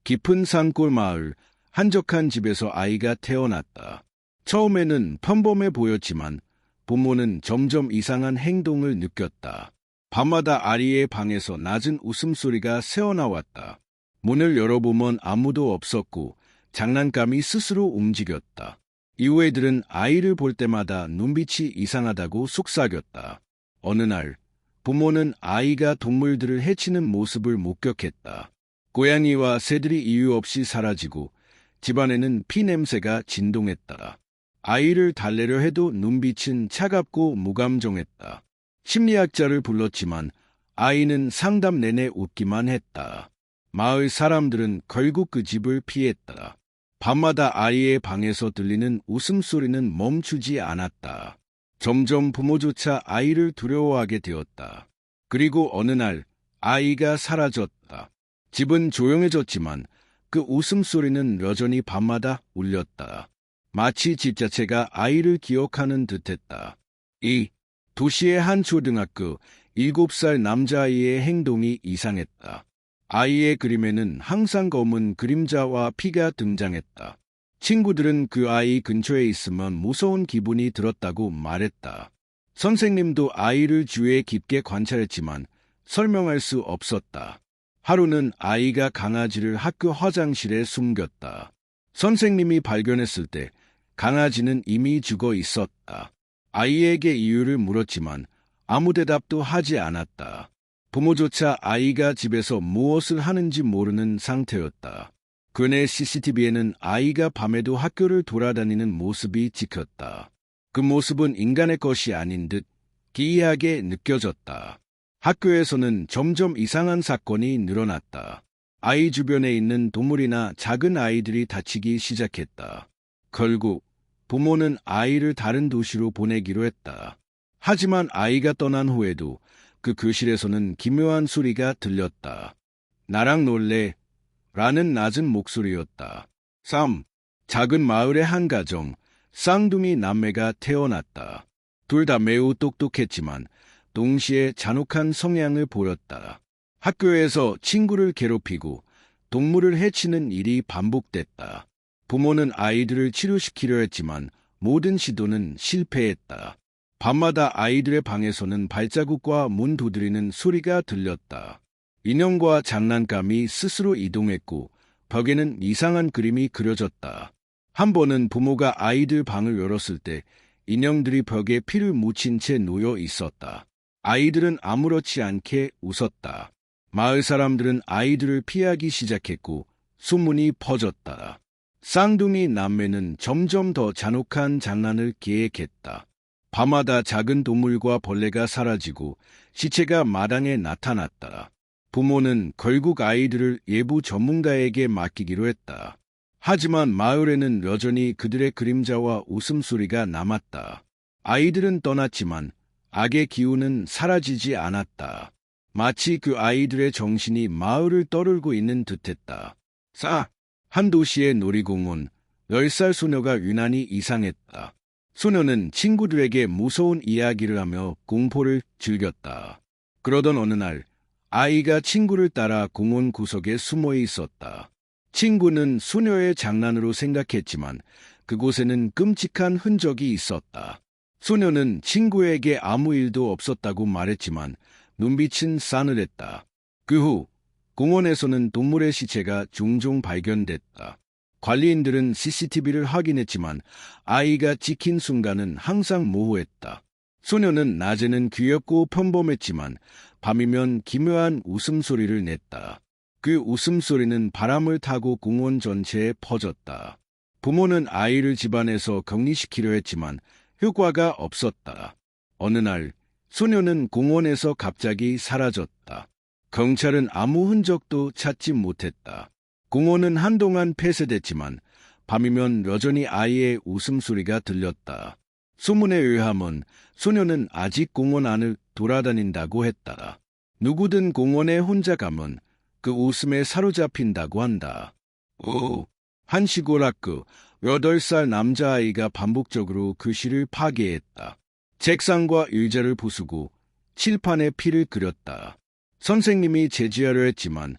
깊은 산골 마을, 한적한 집에서 아이가 태어났다. 처음에는 평범해 보였지만 부모는 점점 이상한 행동을 느꼈다. 밤마다 아이의 방에서 낮은 웃음소리가 새어나왔다. 문을 열어보면 아무도 없었고 장난감이 스스로 움직였다. 이후 애들은 아이를 볼 때마다 눈빛이 이상하다고 속삭였다. 어느 날 부모는 아이가 동물들을 해치는 모습을 목격했다. 고양이와 새들이 이유 없이 사라지고 집안에는 피 냄새가 진동했다. 아이를 달래려 해도 눈빛은 차갑고 무감정했다. 심리학자를 불렀지만 아이는 상담 내내 웃기만 했다. 마을 사람들은 결국 그 집을 피했다. 밤마다 아이의 방에서 들리는 웃음소리는 멈추지 않았다. 점점 부모조차 아이를 두려워하게 되었다. 그리고 어느 날 아이가 사라졌다. 집은 조용해졌지만 그 웃음소리는 여전히 밤마다 울렸다. 마치 집 자체가 아이를 기억하는 듯했다. 이 도시의 한 초등학교 7살 남자아이의 행동이 이상했다. 아이의 그림에는 항상 검은 그림자와 피가 등장했다. 친구들은 그 아이 근처에 있으면 무서운 기분이 들었다고 말했다. 선생님도 아이를 주위에 깊게 관찰했지만 설명할 수 없었다. 하루는 아이가 강아지를 학교 화장실에 숨겼다. 선생님이 발견했을 때 강아지는 이미 죽어 있었다. 아이에게 이유를 물었지만 아무 대답도 하지 않았다. 부모조차 아이가 집에서 무엇을 하는지 모르는 상태였다. 그네 CCTV에는 아이가 밤에도 학교를 돌아다니는 모습이 찍혔다. 그 모습은 인간의 것이 아닌 듯 기이하게 느껴졌다. 학교에서는 점점 이상한 사건이 늘어났다. 아이 주변에 있는 동물이나 작은 아이들이 다치기 시작했다. 결국 부모는 아이를 다른 도시로 보내기로 했다. 하지만 아이가 떠난 후에도 그 교실에서는 기묘한 소리가 들렸다. 나랑 놀래? 라는 낮은 목소리였다. 3. 작은 마을의 한 가정, 쌍둥이 남매가 태어났다. 둘 다 매우 똑똑했지만 동시에 잔혹한 성향을 보였다. 학교에서 친구를 괴롭히고 동물을 해치는 일이 반복됐다. 부모는 아이들을 치료시키려 했지만 모든 시도는 실패했다. 밤마다 아이들의 방에서는 발자국과 문 두드리는 소리가 들렸다. 인형과 장난감이 스스로 이동했고 벽에는 이상한 그림이 그려졌다. 한 번은 부모가 아이들 방을 열었을 때 인형들이 벽에 피를 묻힌 채 놓여 있었다. 아이들은 아무렇지 않게 웃었다. 마을 사람들은 아이들을 피하기 시작했고 소문이 퍼졌다. 쌍둥이 남매는 점점 더 잔혹한 장난을 계획했다. 밤마다 작은 동물과 벌레가 사라지고 시체가 마당에 나타났다. 부모는 결국 아이들을 예부 전문가에게 맡기기로 했다. 하지만 마을에는 여전히 그들의 그림자와 웃음소리가 남았다. 아이들은 떠났지만 악의 기운은 사라지지 않았다. 마치 그 아이들의 정신이 마을을 떠돌고 있는 듯했다. 4. 한 도시의 놀이공원, 10살 소녀가 유난히 이상했다. 소녀는 친구들에게 무서운 이야기를 하며 공포를 즐겼다. 그러던 어느 날 아이가 친구를 따라 공원 구석에 숨어 있었다. 친구는 소녀의 장난으로 생각했지만 그곳에는 끔찍한 흔적이 있었다. 소녀는 친구에게 아무 일도 없었다고 말했지만 눈빛은 싸늘했다. 그 후 공원에서는 동물의 시체가 종종 발견됐다. 관리인들은 CCTV를 확인했지만 아이가 찍힌 순간은 항상 모호했다. 소녀는 낮에는 귀엽고 평범했지만 밤이면 기묘한 웃음소리를 냈다. 그 웃음소리는 바람을 타고 공원 전체에 퍼졌다. 부모는 아이를 집안에서 격리시키려 했지만 효과가 없었다. 어느 날 소녀는 공원에서 갑자기 사라졌다. 경찰은 아무 흔적도 찾지 못했다. 공원은 한동안 폐쇄됐지만 밤이면 여전히 아이의 웃음소리가 들렸다. 소문에 의하면 소녀는 아직 공원 안을 돌아다닌다고 했다. 누구든 공원에 혼자 가면 그 웃음에 사로잡힌다고 한다. 한 시골 학교 8살 남자아이가 반복적으로 교실을 파괴했다. 책상과 의자를 부수고 칠판에 피를 그렸다. 선생님이 제지하려 했지만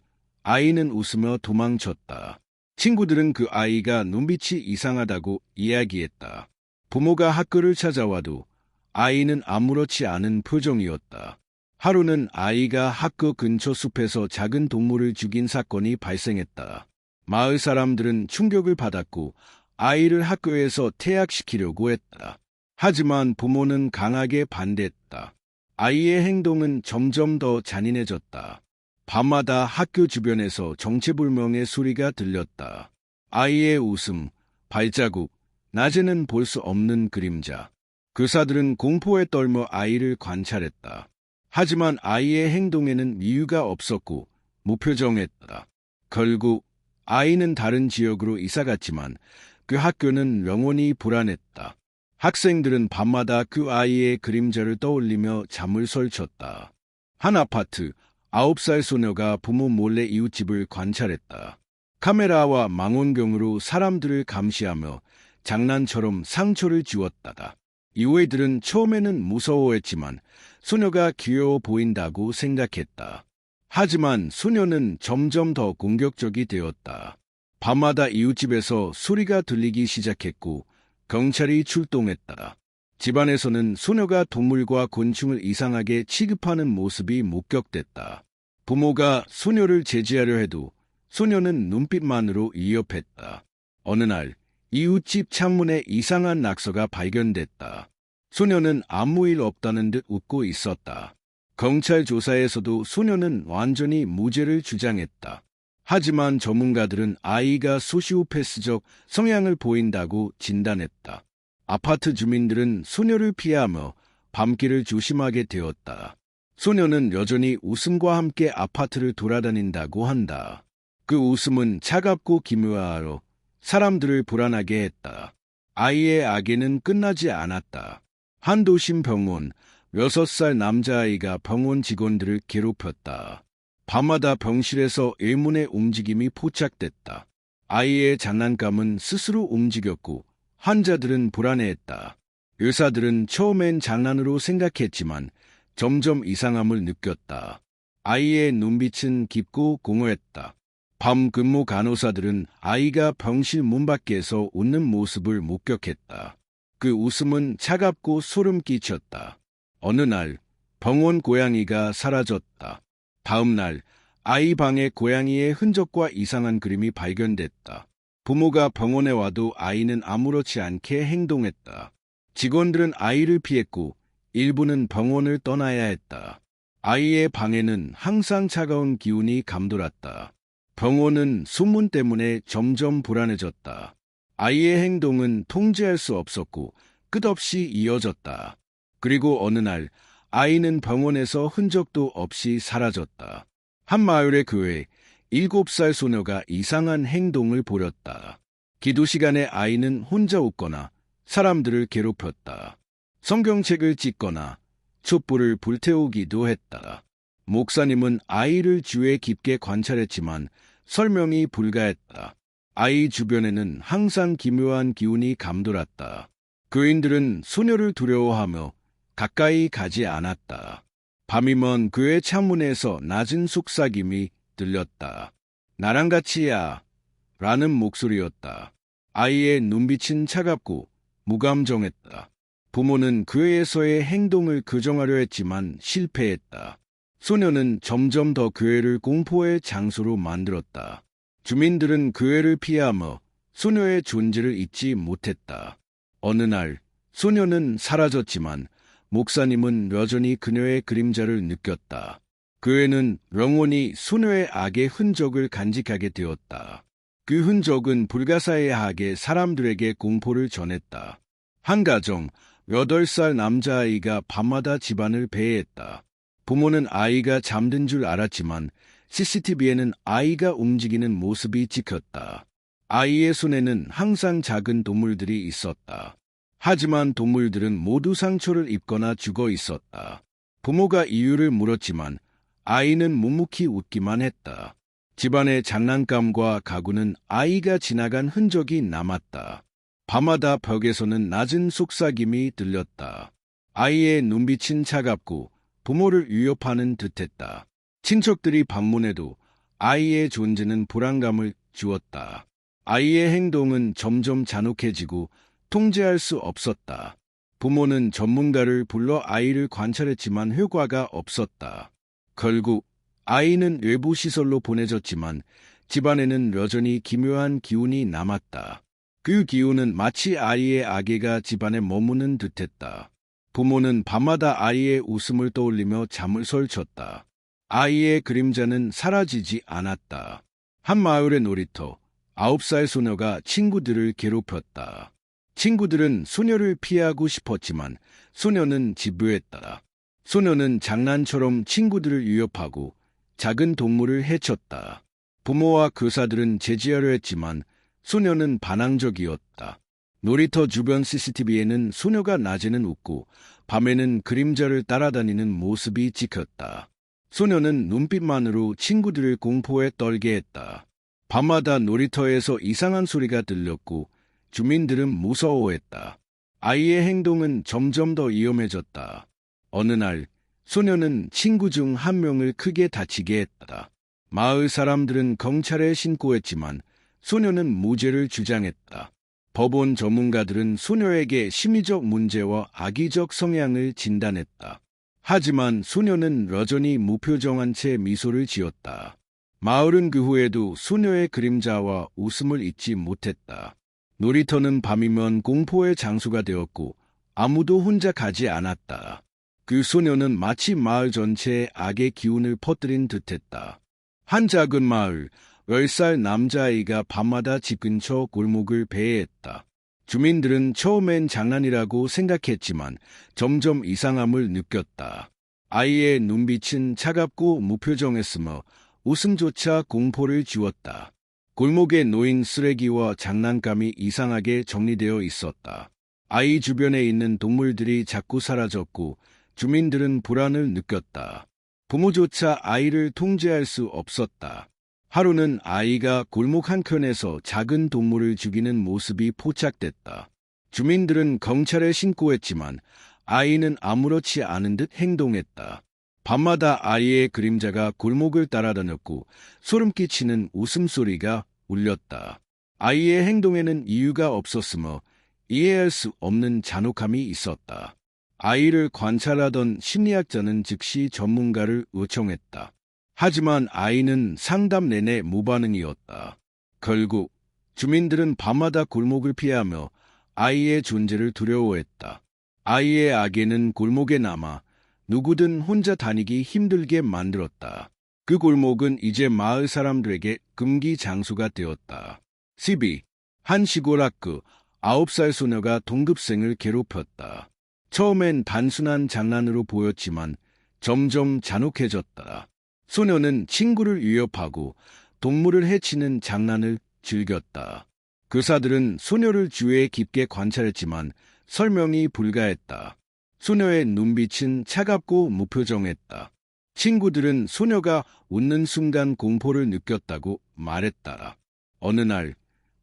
아이는 웃으며 도망쳤다. 친구들은 그 아이가 눈빛이 이상하다고 이야기했다. 부모가 학교를 찾아와도 아이는 아무렇지 않은 표정이었다. 하루는 아이가 학교 근처 숲에서 작은 동물을 죽인 사건이 발생했다. 마을 사람들은 충격을 받았고 아이를 학교에서 퇴학시키려고 했다. 하지만 부모는 강하게 반대했다. 아이의 행동은 점점 더 잔인해졌다. 밤마다 학교 주변에서 정체불명의 소리가 들렸다. 아이의 웃음, 발자국, 낮에는 볼 수 없는 그림자. 교사들은 공포에 떨며 아이를 관찰했다. 하지만 아이의 행동에는 이유가 없었고 무표정했다. 결국 아이는 다른 지역으로 이사갔지만 그 학교는 영원히 불안했다. 학생들은 밤마다 그 아이의 그림자를 떠올리며 잠을 설쳤다. 한 아파트, 9살 소녀가 부모 몰래 이웃집을 관찰했다. 카메라와 망원경으로 사람들을 감시하며 장난처럼 상처를 지웠다. 이웃들은 처음에는 무서워했지만 소녀가 귀여워 보인다고 생각했다. 하지만 소녀는 점점 더 공격적이 되었다. 밤마다 이웃집에서 소리가 들리기 시작했고 경찰이 출동했다. 집안에서는 소녀가 동물과 곤충을 이상하게 취급하는 모습이 목격됐다. 부모가 소녀를 제지하려 해도 소녀는 눈빛만으로 위협했다. 어느 날 이웃집 창문에 이상한 낙서가 발견됐다. 소녀는 아무 일 없다는 듯 웃고 있었다. 경찰 조사에서도 소녀는 완전히 무죄를 주장했다. 하지만 전문가들은 아이가 소시오패스적 성향을 보인다고 진단했다. 아파트 주민들은 소녀를 피하며 밤길을 조심하게 되었다. 소녀는 여전히 웃음과 함께 아파트를 돌아다닌다고 한다. 그 웃음은 차갑고 기묘하여 사람들을 불안하게 했다. 아이의 악에는 끝나지 않았다. 한 도심 병원, 6살 남자아이가 병원 직원들을 괴롭혔다. 밤마다 병실에서 의문의 움직임이 포착됐다. 아이의 장난감은 스스로 움직였고 환자들은 불안해했다. 의사들은 처음엔 장난으로 생각했지만 점점 이상함을 느꼈다. 아이의 눈빛은 깊고 공허했다. 밤 근무 간호사들은 아이가 병실 문 밖에서 웃는 모습을 목격했다. 그 웃음은 차갑고 소름 끼쳤다. 어느 날 병원 고양이가 사라졌다. 다음 날 아이 방에 고양이의 흔적과 이상한 그림이 발견됐다. 부모가 병원에 와도 아이는 아무렇지 않게 행동했다. 직원들은 아이를 피했고 일부는 병원을 떠나야 했다. 아이의 방에는 항상 차가운 기운이 감돌았다. 병원은 소문 때문에 점점 불안해졌다. 아이의 행동은 통제할 수 없었고 끝없이 이어졌다. 그리고 어느 날 아이는 병원에서 흔적도 없이 사라졌다. 한 마을의 교회, 7살 소녀가 이상한 행동을 보였다. 기도 시간에 아이는 혼자 웃거나 사람들을 괴롭혔다. 성경책을 찍거나 촛불을 불태우기도 했다. 목사님은 아이를 주의 깊게 관찰했지만 설명이 불가했다. 아이 주변에는 항상 기묘한 기운이 감돌았다. 교인들은 소녀를 두려워하며 가까이 가지 않았다. 밤이면 교회 창문에서 낮은 속삭임이 들렸다. 나랑 같이야 라는 목소리였다. 아이의 눈빛은 차갑고 무감정했다. 부모는 교회에서의 행동을 교정하려 했지만 실패했다. 소녀는 점점 더 교회를 공포의 장소로 만들었다. 주민들은 교회를 피하며 소녀의 존재를 잊지 못했다. 어느 날 소녀는 사라졌지만 목사님은 여전히 그녀의 그림자를 느꼈다. 교회는 영원히 소녀의 악의 흔적을 간직하게 되었다. 그 흔적은 불가사의하게 사람들에게 공포를 전했다. 한 가정, 8살 남자아이가 밤마다 집안을 배회했다. 부모는 아이가 잠든 줄 알았지만 CCTV에는 아이가 움직이는 모습이 찍혔다. 아이의 손에는 항상 작은 동물들이 있었다. 하지만 동물들은 모두 상처를 입거나 죽어 있었다. 부모가 이유를 물었지만 아이는 묵묵히 웃기만 했다. 집안의 장난감과 가구는 아이가 지나간 흔적이 남았다. 밤마다 벽에서는 낮은 속삭임이 들렸다. 아이의 눈빛은 차갑고 부모를 위협하는 듯했다. 친척들이 방문해도 아이의 존재는 불안감을 주었다. 아이의 행동은 점점 잔혹해지고 통제할 수 없었다. 부모는 전문가를 불러 아이를 관찰했지만 효과가 없었다. 결국 아이는 외부 시설로 보내졌지만 집안에는 여전히 기묘한 기운이 남았다. 그 기운은 마치 아이의 아기가 집안에 머무는 듯했다. 부모는 밤마다 아이의 웃음을 떠올리며 잠을 설쳤다. 아이의 그림자는 사라지지 않았다. 한 마을의 놀이터, 9살 소녀가 친구들을 괴롭혔다. 친구들은 소녀를 피하고 싶었지만 소녀는 집요했다. 소녀는 장난처럼 친구들을 위협하고 작은 동물을 해쳤다. 부모와 교사들은 제지하려 했지만 소녀는 반항적이었다. 놀이터 주변 CCTV에는 소녀가 낮에는 웃고 밤에는 그림자를 따라다니는 모습이 찍혔다. 소녀는 눈빛만으로 친구들을 공포에 떨게 했다. 밤마다 놀이터에서 이상한 소리가 들렸고 주민들은 무서워했다. 아이의 행동은 점점 더 위험해졌다. 어느 날 소녀는 친구 중 한 명을 크게 다치게 했다. 마을 사람들은 경찰에 신고했지만 소녀는 무죄를 주장했다. 법원 전문가들은 소녀에게 심리적 문제와 악의적 성향을 진단했다. 하지만 소녀는 여전히 무표정한 채 미소를 지었다. 마을은 그 후에도 소녀의 그림자와 웃음을 잊지 못했다. 놀이터는 밤이면 공포의 장소가 되었고 아무도 혼자 가지 않았다. 그 소녀는 마치 마을 전체에 악의 기운을 퍼뜨린 듯했다. 한 작은 마을, 10살 남자아이가 밤마다 집 근처 골목을 배회했다. 주민들은 처음엔 장난이라고 생각했지만 점점 이상함을 느꼈다. 아이의 눈빛은 차갑고 무표정했으며 웃음조차 공포를 주었다. 골목에 놓인 쓰레기와 장난감이 이상하게 정리되어 있었다. 아이 주변에 있는 동물들이 자꾸 사라졌고 주민들은 불안을 느꼈다. 부모조차 아이를 통제할 수 없었다. 하루는 아이가 골목 한켠에서 작은 동물을 죽이는 모습이 포착됐다. 주민들은 경찰에 신고했지만 아이는 아무렇지 않은 듯 행동했다. 밤마다 아이의 그림자가 골목을 따라다녔고 소름 끼치는 웃음소리가 울렸다. 아이의 행동에는 이유가 없었으며 이해할 수 없는 잔혹함이 있었다. 아이를 관찰하던 심리학자는 즉시 전문가를 요청했다. 하지만 아이는 상담 내내 무반응이었다. 결국 주민들은 밤마다 골목을 피하며 아이의 존재를 두려워했다. 아이의 악에는 골목에 남아 누구든 혼자 다니기 힘들게 만들었다. 그 골목은 이제 마을 사람들에게 금기 장소가 되었다. 12. 한 시골 학교 9살 소녀가 동급생을 괴롭혔다. 처음엔 단순한 장난으로 보였지만 점점 잔혹해졌다. 소녀는 친구를 위협하고 동물을 해치는 장난을 즐겼다. 교사들은 소녀를 주위에 깊게 관찰했지만 설명이 불가했다. 소녀의 눈빛은 차갑고 무표정했다. 친구들은 소녀가 웃는 순간 공포를 느꼈다고 말했다. 어느 날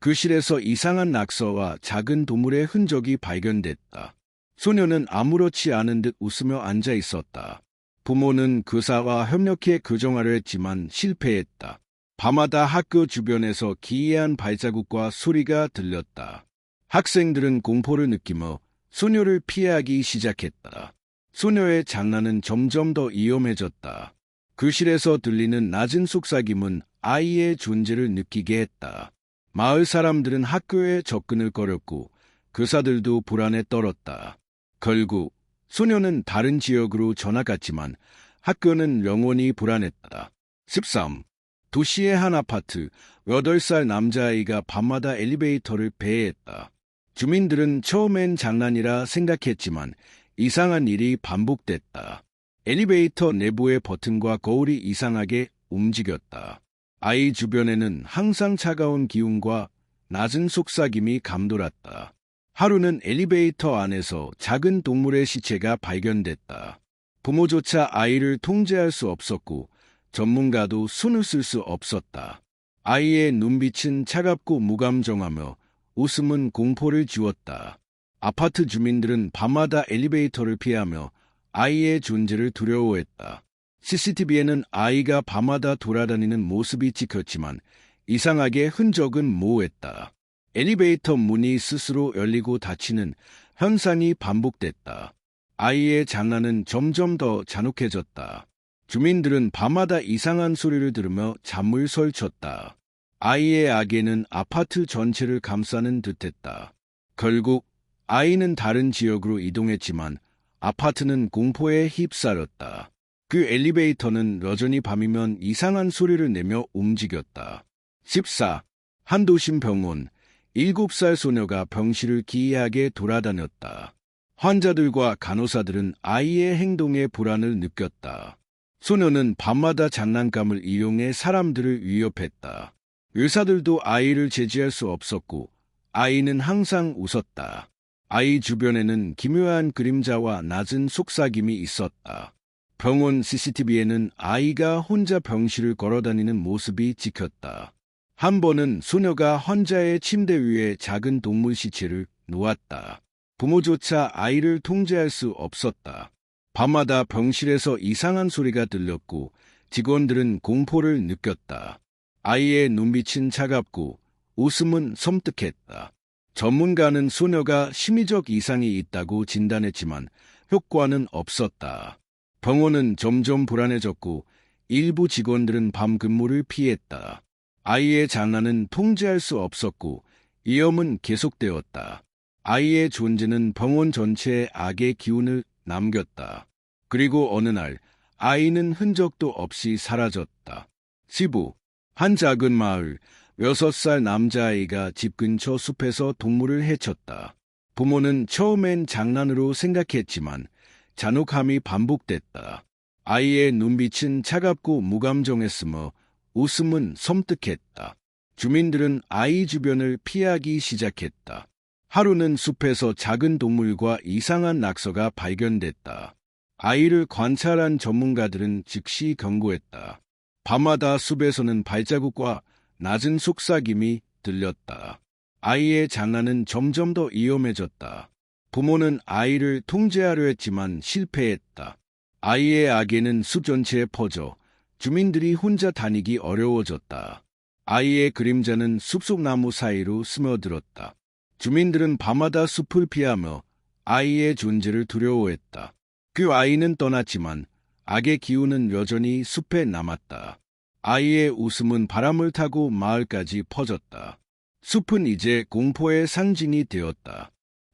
교실에서 이상한 낙서와 작은 동물의 흔적이 발견됐다. 소녀는 아무렇지 않은 듯 웃으며 앉아 있었다. 부모는 교사와 협력해 교정하려 했지만 실패했다. 밤마다 학교 주변에서 기이한 발자국과 소리가 들렸다. 학생들은 공포를 느끼며 소녀를 피하기 시작했다. 소녀의 장난은 점점 더 위험해졌다. 교실에서 들리는 낮은 속삭임은 아이의 존재를 느끼게 했다. 마을 사람들은 학교에 접근을 꺼렸고 교사들도 불안에 떨었다. 결국 소녀는 다른 지역으로 전학갔지만 학교는 영원히 불안했다. 13. 도시의 한 아파트, 8살 남자아이가 밤마다 엘리베이터를 배회했다. 주민들은 처음엔 장난이라 생각했지만 이상한 일이 반복됐다. 엘리베이터 내부의 버튼과 거울이 이상하게 움직였다. 아이 주변에는 항상 차가운 기운과 낮은 속삭임이 감돌았다. 하루는 엘리베이터 안에서 작은 동물의 시체가 발견됐다. 부모조차 아이를 통제할 수 없었고 전문가도 손을 쓸 수 없었다. 아이의 눈빛은 차갑고 무감정하며 웃음은 공포를 주었다. 아파트 주민들은 밤마다 엘리베이터를 피하며 아이의 존재를 두려워했다. CCTV에는 아이가 밤마다 돌아다니는 모습이 찍혔지만 이상하게 흔적은 모호했다. 엘리베이터 문이 스스로 열리고 닫히는 현상이 반복됐다. 아이의 장난은 점점 더 잔혹해졌다. 주민들은 밤마다 이상한 소리를 들으며 잠을 설쳤다. 아이의 악에는 아파트 전체를 감싸는 듯했다. 결국 아이는 다른 지역으로 이동했지만 아파트는 공포에 휩싸였다. 그 엘리베이터는 여전히 밤이면 이상한 소리를 내며 움직였다. 14. 한도심 병원. 7살 소녀가 병실을 기이하게 돌아다녔다. 환자들과 간호사들은 아이의 행동에 불안을 느꼈다. 소녀는 밤마다 장난감을 이용해 사람들을 위협했다. 의사들도 아이를 제지할 수 없었고 아이는 항상 웃었다. 아이 주변에는 기묘한 그림자와 낮은 속삭임이 있었다. 병원 CCTV에는 아이가 혼자 병실을 걸어다니는 모습이 찍혔다. 한 번은 소녀가 환자의 침대 위에 작은 동물 시체를 놓았다. 부모조차 아이를 통제할 수 없었다. 밤마다 병실에서 이상한 소리가 들렸고 직원들은 공포를 느꼈다. 아이의 눈빛은 차갑고 웃음은 섬뜩했다. 전문가는 소녀가 심리적 이상이 있다고 진단했지만 효과는 없었다. 병원은 점점 불안해졌고 일부 직원들은 밤 근무를 피했다. 아이의 장난은 통제할 수 없었고 위험은 계속되었다. 아이의 존재는 병원 전체에 악의 기운을 남겼다. 그리고 어느 날 아이는 흔적도 없이 사라졌다. 15. 한 작은 마을. 6살 남자아이가 집 근처 숲에서 동물을 해쳤다. 부모는 처음엔 장난으로 생각했지만 잔혹함이 반복됐다. 아이의 눈빛은 차갑고 무감정했으며 웃음은 섬뜩했다. 주민들은 아이 주변을 피하기 시작했다. 하루는 숲에서 작은 동물과 이상한 낙서가 발견됐다. 아이를 관찰한 전문가들은 즉시 경고했다. 밤마다 숲에서는 발자국과 낮은 속삭임이 들렸다. 아이의 장난은 점점 더 위험해졌다. 부모는 아이를 통제하려 했지만 실패했다. 아이의 악에는 숲 전체에 퍼져 주민들이 혼자 다니기 어려워졌다. 아이의 그림자는 숲속 나무 사이로 스며들었다. 주민들은 밤마다 숲을 피하며 아이의 존재를 두려워했다. 그 아이는 떠났지만 악의 기운은 여전히 숲에 남았다. 아이의 웃음은 바람을 타고 마을까지 퍼졌다. 숲은 이제 공포의 상징이 되었다.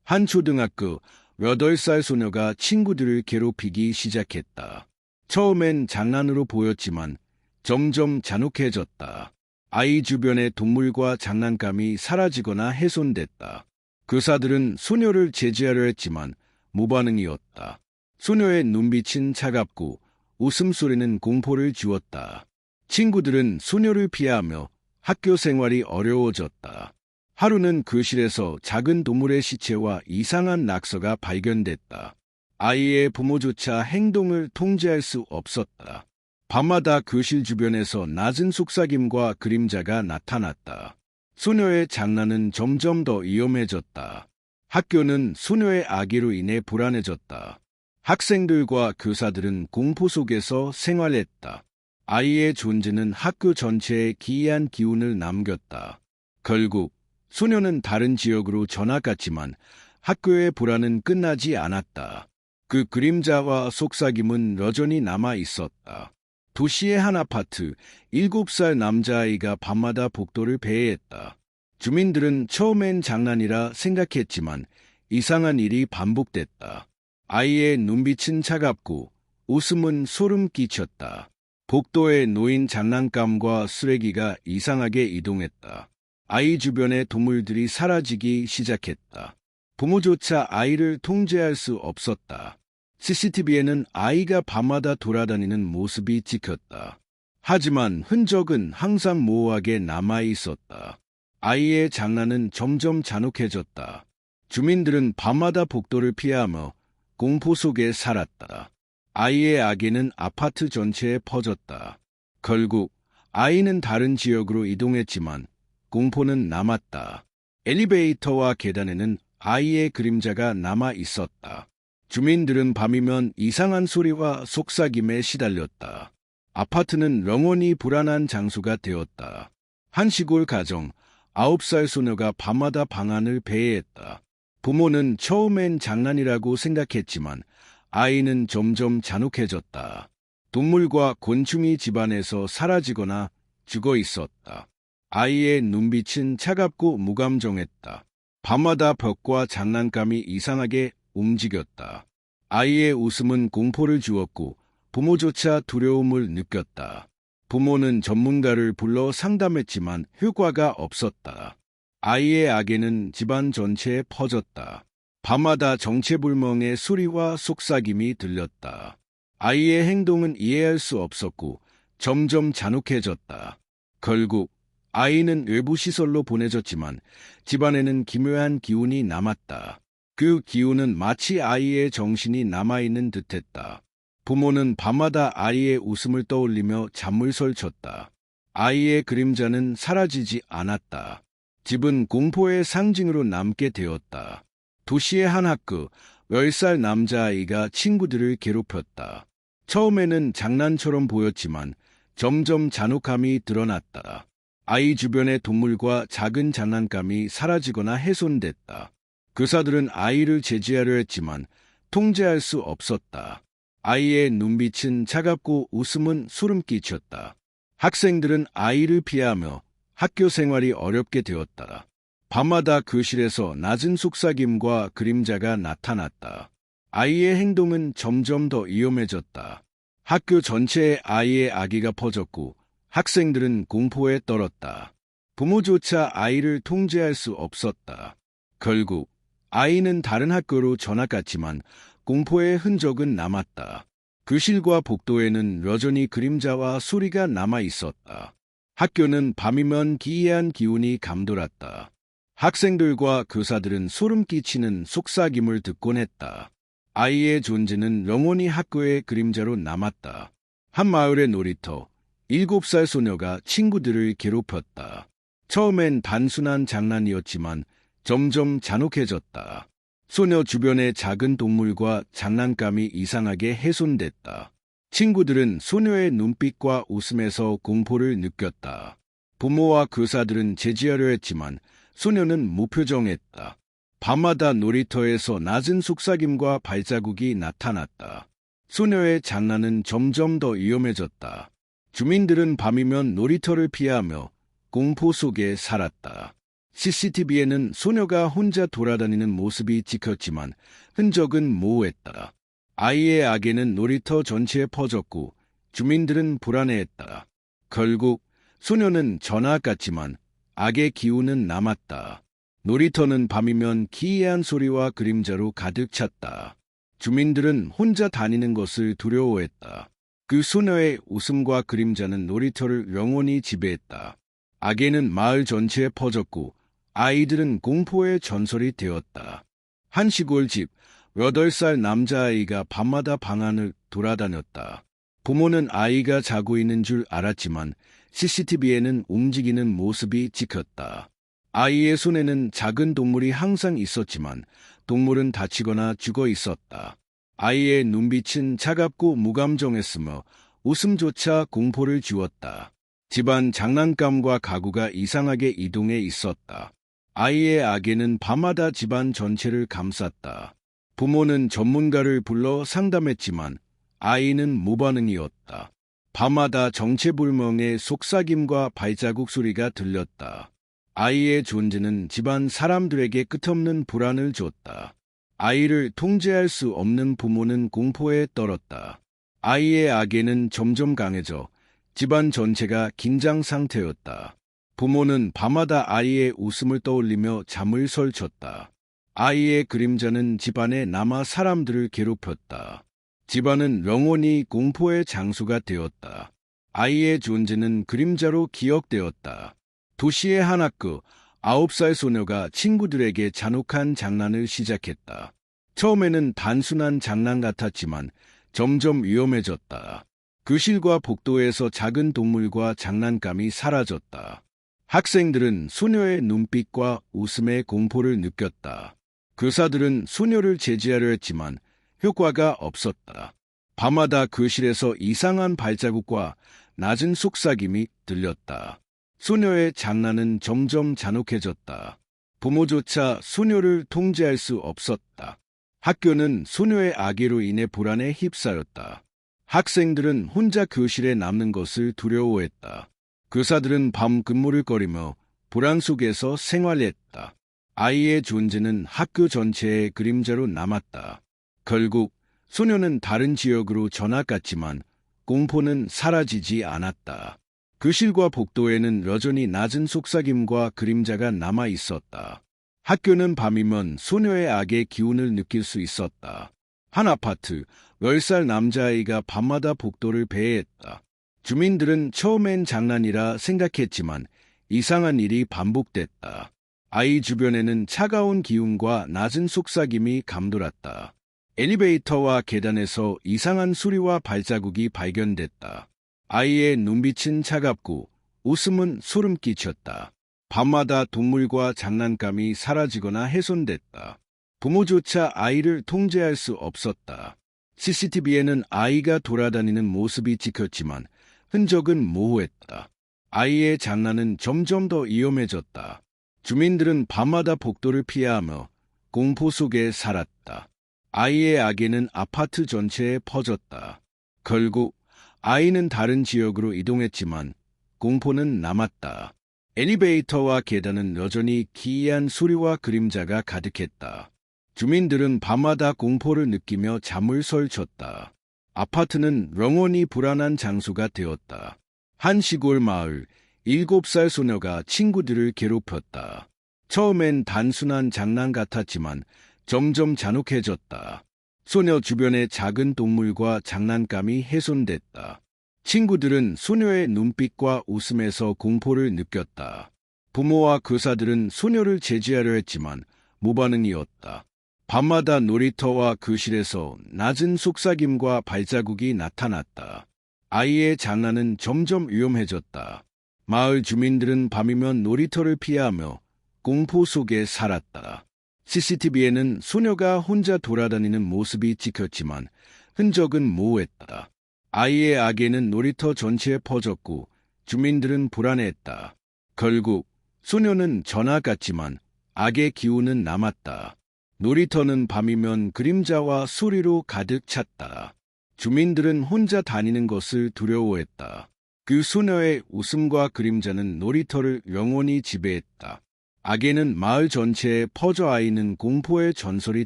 한 초등학교 8살 소녀가 친구들을 괴롭히기 시작했다. 처음엔 장난으로 보였지만 점점 잔혹해졌다. 아이 주변의 동물과 장난감이 사라지거나 훼손됐다. 교사들은 소녀를 제지하려 했지만 무반응이었다. 소녀의 눈빛은 차갑고 웃음소리는 공포를 주었다. 친구들은 소녀를 피하며 학교 생활이 어려워졌다. 하루는 교실에서 작은 동물의 시체와 이상한 낙서가 발견됐다. 아이의 부모조차 행동을 통제할 수 없었다. 밤마다 교실 주변에서 낮은 속삭임과 그림자가 나타났다. 소녀의 장난은 점점 더 위험해졌다. 학교는 소녀의 악의로 인해 불안해졌다. 학생들과 교사들은 공포 속에서 생활했다. 아이의 존재는 학교 전체에 기이한 기운을 남겼다. 결국 소녀는 다른 지역으로 전학갔지만 학교의 불안은 끝나지 않았다. 그 그림자와 속삭임은 여전히 남아 있었다. 도시의 한 아파트, 7살 남자아이가 밤마다 복도를 배회했다. 주민들은 처음엔 장난이라 생각했지만 이상한 일이 반복됐다. 아이의 눈빛은 차갑고 웃음은 소름 끼쳤다. 복도에 놓인 장난감과 쓰레기가 이상하게 이동했다. 아이 주변의 동물들이 사라지기 시작했다. 부모조차 아이를 통제할 수 없었다. CCTV에는 아이가 밤마다 돌아다니는 모습이 찍혔다. 하지만 흔적은 항상 모호하게 남아 있었다. 아이의 장난은 점점 잔혹해졌다. 주민들은 밤마다 복도를 피하며 공포 속에 살았다. 아이의 악에는 아파트 전체에 퍼졌다. 결국 아이는 다른 지역으로 이동했지만 공포는 남았다. 엘리베이터와 계단에는 아이의 그림자가 남아 있었다. 주민들은 밤이면 이상한 소리와 속삭임에 시달렸다. 아파트는 영원히 불안한 장소가 되었다. 한 시골 가정, 9살 소녀가 밤마다 방안을 배회했다. 부모는 처음엔 장난이라고 생각했지만 아이는 점점 잔혹해졌다. 동물과 곤충이 집안에서 사라지거나 죽어 있었다. 아이의 눈빛은 차갑고 무감정했다. 밤마다 벽과 장난감이 이상하게 움직였다. 아이의 웃음은 공포를 주었고 부모조차 두려움을 느꼈다. 부모는 전문가를 불러 상담했지만 효과가 없었다. 아이의 악에는 집안 전체에 퍼졌다. 밤마다 정체불명의 소리와 속삭임이 들렸다. 아이의 행동은 이해할 수 없었고 점점 잔혹해졌다. 결국 아이는 외부 시설로 보내졌지만 집안에는 기묘한 기운이 남았다. 그 기운은 마치 아이의 정신이 남아있는 듯했다. 부모는 밤마다 아이의 웃음을 떠올리며 잠을 설쳤다. 아이의 그림자는 사라지지 않았다. 집은 공포의 상징으로 남게 되었다. 도시의 한 학교, 10살 남자아이가 친구들을 괴롭혔다. 처음에는 장난처럼 보였지만 점점 잔혹함이 드러났다. 아이 주변의 동물과 작은 장난감이 사라지거나 훼손됐다. 교사들은 아이를 제지하려 했지만 통제할 수 없었다. 아이의 눈빛은 차갑고 웃음은 소름 끼쳤다. 학생들은 아이를 피하며 학교 생활이 어렵게 되었다. 밤마다 교실에서 낮은 속삭임과 그림자가 나타났다. 아이의 행동은 점점 더 위험해졌다. 학교 전체에 아이의 악의가 퍼졌고 학생들은 공포에 떨었다. 부모조차 아이를 통제할 수 없었다. 결국 아이는 다른 학교로 전학갔지만 공포의 흔적은 남았다. 교실과 복도에는 여전히 그림자와 소리가 남아 있었다. 학교는 밤이면 기이한 기운이 감돌았다. 학생들과 교사들은 소름 끼치는 속삭임을 듣곤 했다. 아이의 존재는 영원히 학교의 그림자로 남았다. 한 마을의 놀이터, 7살 소녀가 친구들을 괴롭혔다. 처음엔 단순한 장난이었지만 점점 잔혹해졌다. 소녀 주변의 작은 동물과 장난감이 이상하게 훼손됐다. 친구들은 소녀의 눈빛과 웃음에서 공포를 느꼈다. 부모와 교사들은 제지하려 했지만 소녀는 무표정했다. 밤마다 놀이터에서 낮은 속삭임과 발자국이 나타났다. 소녀의 장난은 점점 더 위험해졌다. 주민들은 밤이면 놀이터를 피하며 공포 속에 살았다. CCTV에는 소녀가 혼자 돌아다니는 모습이 찍혔지만 흔적은 모호했다. 아이의 악에는 놀이터 전체에 퍼졌고 주민들은 불안해했다. 결국 소녀는 전학 갔지만 악의 기운은 남았다. 놀이터는 밤이면 기이한 소리와 그림자로 가득 찼다. 주민들은 혼자 다니는 것을 두려워했다. 그 소녀의 웃음과 그림자는 놀이터를 영원히 지배했다. 악에는 마을 전체에 퍼졌고 아이들은 공포의 전설이 되었다. 한 시골집, 8살 남자아이가 밤마다 방 안을 돌아다녔다. 부모는 아이가 자고 있는 줄 알았지만 CCTV에는 움직이는 모습이 찍혔다. 아이의 손에는 작은 동물이 항상 있었지만 동물은 다치거나 죽어 있었다. 아이의 눈빛은 차갑고 무감정했으며 웃음조차 공포를 주었다. 집안 장난감과 가구가 이상하게 이동해 있었다. 아이의 악에는 밤마다 집안 전체를 감쌌다. 부모는 전문가를 불러 상담했지만 아이는 무반응이었다. 밤마다 정체불명의 속삭임과 발자국 소리가 들렸다. 아이의 존재는 집안 사람들에게 끝없는 불안을 줬다. 아이를 통제할 수 없는 부모는 공포에 떨었다. 아이의 악에는 점점 강해져 집안 전체가 긴장 상태였다. 부모는 밤마다 아이의 웃음을 떠올리며 잠을 설쳤다. 아이의 그림자는 집안에 남아 사람들을 괴롭혔다. 집안은 영원히 공포의 장소가 되었다. 아이의 존재는 그림자로 기억되었다. 도시의 한 학교, 9살 소녀가 친구들에게 잔혹한 장난을 시작했다. 처음에는 단순한 장난 같았지만 점점 위험해졌다. 교실과 복도에서 작은 동물과 장난감이 사라졌다. 학생들은 소녀의 눈빛과 웃음에 공포를 느꼈다. 교사들은 소녀를 제지하려 했지만 효과가 없었다. 밤마다 교실에서 이상한 발자국과 낮은 속삭임이 들렸다. 소녀의 장난은 점점 잔혹해졌다. 부모조차 소녀를 통제할 수 없었다. 학교는 소녀의 악의로 인해 불안에 휩싸였다. 학생들은 혼자 교실에 남는 것을 두려워했다. 교사들은 밤 근무를 거리며 불안 속에서 생활했다. 아이의 존재는 학교 전체의 그림자로 남았다. 결국 소녀는 다른 지역으로 전학갔지만 공포는 사라지지 않았다. 교실과 복도에는 여전히 낮은 속삭임과 그림자가 남아 있었다. 학교는 밤이면 소녀의 악의 기운을 느낄 수 있었다. 한 아파트, 10살 남자아이가 밤마다 복도를 배회했다. 주민들은 처음엔 장난이라 생각했지만 이상한 일이 반복됐다. 아이 주변에는 차가운 기운과 낮은 속삭임이 감돌았다. 엘리베이터와 계단에서 이상한 소리와 발자국이 발견됐다. 아이의 눈빛은 차갑고 웃음은 소름 끼쳤다. 밤마다 동물과 장난감이 사라지거나 훼손됐다. 부모조차 아이를 통제할 수 없었다. CCTV에는 아이가 돌아다니는 모습이 찍혔지만 흔적은 모호했다. 아이의 장난은 점점 더 위험해졌다. 주민들은 밤마다 복도를 피하며 공포 속에 살았다. 아이의 악에는 아파트 전체에 퍼졌다. 결국 아이는 다른 지역으로 이동했지만 공포는 남았다. 엘리베이터와 계단은 여전히 기이한 소리와 그림자가 가득했다. 주민들은 밤마다 공포를 느끼며 잠을 설쳤다. 아파트는 영원히 불안한 장소가 되었다. 한 시골 마을, 7살 소녀가 친구들을 괴롭혔다. 처음엔 단순한 장난 같았지만 점점 잔혹해졌다. 소녀 주변의 작은 동물과 장난감이 훼손됐다. 친구들은 소녀의 눈빛과 웃음에서 공포를 느꼈다. 부모와 교사들은 소녀를 제지하려 했지만 무반응이었다. 밤마다 놀이터와 교실에서 낮은 속삭임과 발자국이 나타났다. 아이의 장난은 점점 위험해졌다. 마을 주민들은 밤이면 놀이터를 피하며 공포 속에 살았다. CCTV에는 소녀가 혼자 돌아다니는 모습이 찍혔지만 흔적은 모호했다. 아이의 악에는 놀이터 전체에 퍼졌고 주민들은 불안해했다. 결국 소녀는 전학갔지만 악의 기운은 남았다. 놀이터는 밤이면 그림자와 소리로 가득 찼다. 주민들은 혼자 다니는 것을 두려워했다. 그 소녀의 웃음과 그림자는 놀이터를 영원히 지배했다. 악에는 마을 전체에 퍼져 아이는 공포의 전설이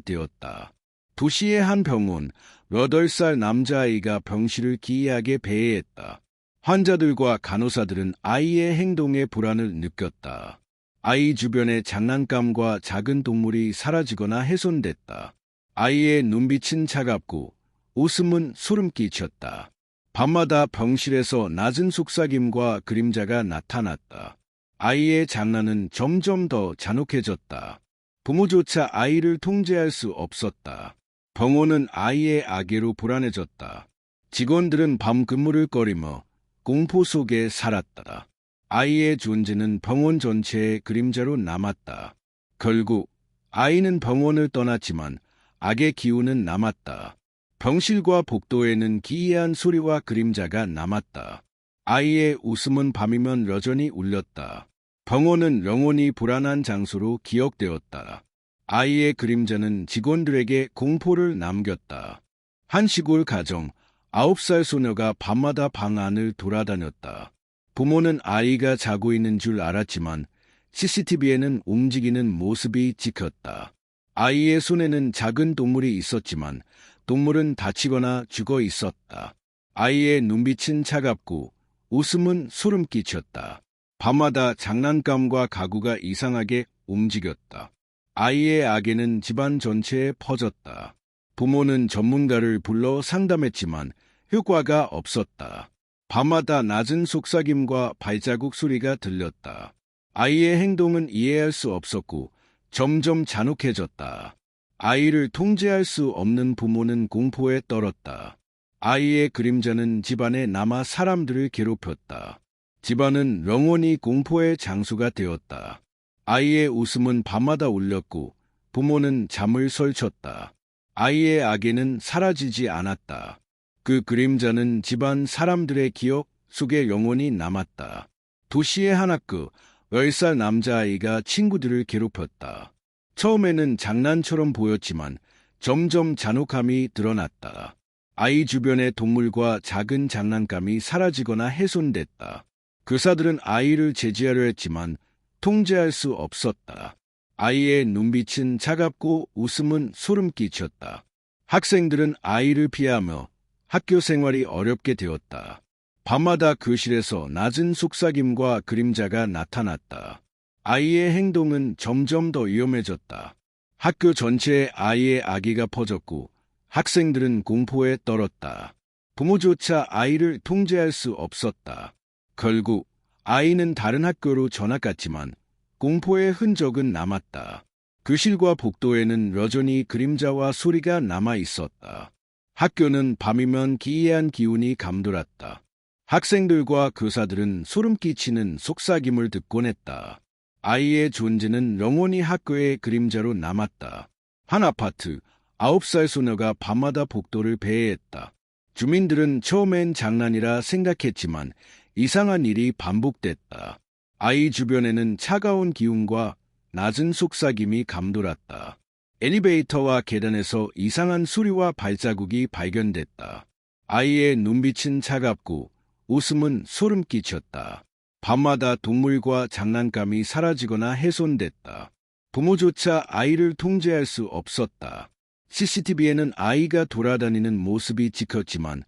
되었다. 도시의 한 병원, 8살 남자아이가 병실을 기이하게 배회했다. 환자들과 간호사들은 아이의 행동에 불안을 느꼈다. 아이 주변의 장난감과 작은 동물이 사라지거나 훼손됐다. 아이의 눈빛은 차갑고 웃음은 소름 끼쳤다. 밤마다 병실에서 낮은 속삭임과 그림자가 나타났다. 아이의 장난은 점점 더 잔혹해졌다. 부모조차 아이를 통제할 수 없었다. 병원은 아이의 악의로 불안해졌다. 직원들은 밤 근무를 거리며 공포 속에 살았다. 아이의 존재는 병원 전체의 그림자로 남았다. 결국 아이는 병원을 떠났지만 악의 기운은 남았다. 병실과 복도에는 기이한 소리와 그림자가 남았다. 아이의 웃음은 밤이면 여전히 울렸다. 병원은 영원히 불안한 장소로 기억되었다. 아이의 그림자는 직원들에게 공포를 남겼다. 한 시골 가정, 9살 소녀가 밤마다 방 안을 돌아다녔다. 부모는 아이가 자고 있는 줄 알았지만 CCTV에는 움직이는 모습이 찍혔다. 아이의 손에는 작은 동물이 있었지만 동물은 다치거나 죽어 있었다. 아이의 눈빛은 차갑고 웃음은 소름 끼쳤다. 밤마다 장난감과 가구가 이상하게 움직였다. 아이의 악에는 집안 전체에 퍼졌다. 부모는 전문가를 불러 상담했지만 효과가 없었다. 밤마다 낮은 속삭임과 발자국 소리가 들렸다. 아이의 행동은 이해할 수 없었고 점점 잔혹해졌다. 아이를 통제할 수 없는 부모는 공포에 떨었다. 아이의 그림자는 집안에 남아 사람들을 괴롭혔다. 집안은 영원히 공포의 장소가 되었다. 아이의 웃음은 밤마다 울렸고 부모는 잠을 설쳤다. 아이의 악에는 사라지지 않았다. 그 그림자는 집안 사람들의 기억 속에 영원히 남았다. 도시의 한 학교, 10살 남자아이가 친구들을 괴롭혔다. 처음에는 장난처럼 보였지만 점점 잔혹함이 드러났다. 아이 주변의 동물과 작은 장난감이 사라지거나 훼손됐다. 교사들은 아이를 제지하려 했지만 통제할 수 없었다. 아이의 눈빛은 차갑고 웃음은 소름 끼쳤다. 학생들은 아이를 피하며 학교 생활이 어렵게 되었다. 밤마다 교실에서 낮은 속삭임과 그림자가 나타났다. 아이의 행동은 점점 더 위험해졌다. 학교 전체에 아이의 악의가 퍼졌고 학생들은 공포에 떨었다. 부모조차 아이를 통제할 수 없었다. 결국 아이는 다른 학교로 전학갔지만 공포의 흔적은 남았다. 교실과 복도에는 여전히 그림자와 소리가 남아 있었다. 학교는 밤이면 기이한 기운이 감돌았다. 학생들과 교사들은 소름 끼치는 속삭임을 듣곤 했다. 아이의 존재는 영원히 학교의 그림자로 남았다. 한 아파트, 9살 소녀가 밤마다 복도를 배회했다. 주민들은 처음엔 장난이라 생각했지만 이상한 일이 반복됐다. 아이 주변에는 차가운 기운과 낮은 속삭임이 감돌았다. 엘리베이터와 계단에서 이상한 소리와 발자국이 발견됐다. 아이의 눈빛은 차갑고 웃음은 소름 끼쳤다. 밤마다 동물과 장난감이 사라지거나 훼손됐다. 부모조차 아이를 통제할 수 없었다. CCTV에는 아이가 돌아다니는 모습이 찍혔지만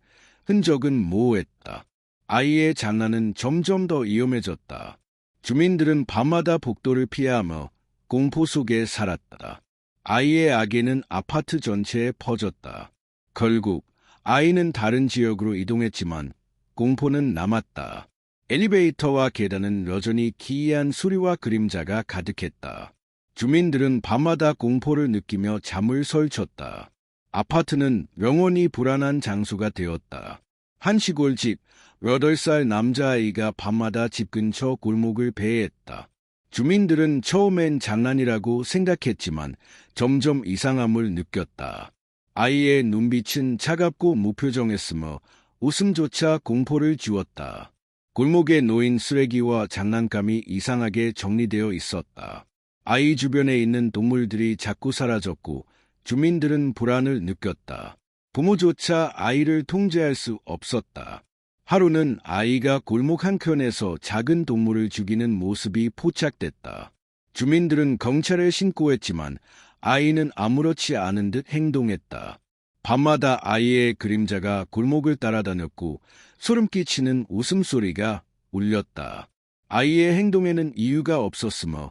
흔적은 모호했다. 아이의 장난은 점점 더 위험해졌다. 주민들은 밤마다 복도를 피하며 공포 속에 살았다. 아이의 악에는 아파트 전체에 퍼졌다. 결국 아이는 다른 지역으로 이동했지만 공포는 남았다. 엘리베이터와 계단은 여전히 기이한 소리와 그림자가 가득했다. 주민들은 밤마다 공포를 느끼며 잠을 설쳤다. 아파트는 영원히 불안한 장소가 되었다. 한 시골집, 8살 남자아이가 밤마다 집 근처 골목을 배회했다. 주민들은 처음엔 장난이라고 생각했지만 점점 이상함을 느꼈다. 아이의 눈빛은 차갑고 무표정했으며 웃음조차 공포를 주었다. 골목에 놓인 쓰레기와 장난감이 이상하게 정리되어 있었다. 아이 주변에 있는 동물들이 자꾸 사라졌고 주민들은 불안을 느꼈다. 부모조차 아이를 통제할 수 없었다. 하루는 아이가 골목 한켠에서 작은 동물을 죽이는 모습이 포착됐다. 주민들은 경찰에 신고했지만 아이는 아무렇지 않은 듯 행동했다. 밤마다 아이의 그림자가 골목을 따라다녔고 소름 끼치는 웃음소리가 울렸다. 아이의 행동에는 이유가 없었으며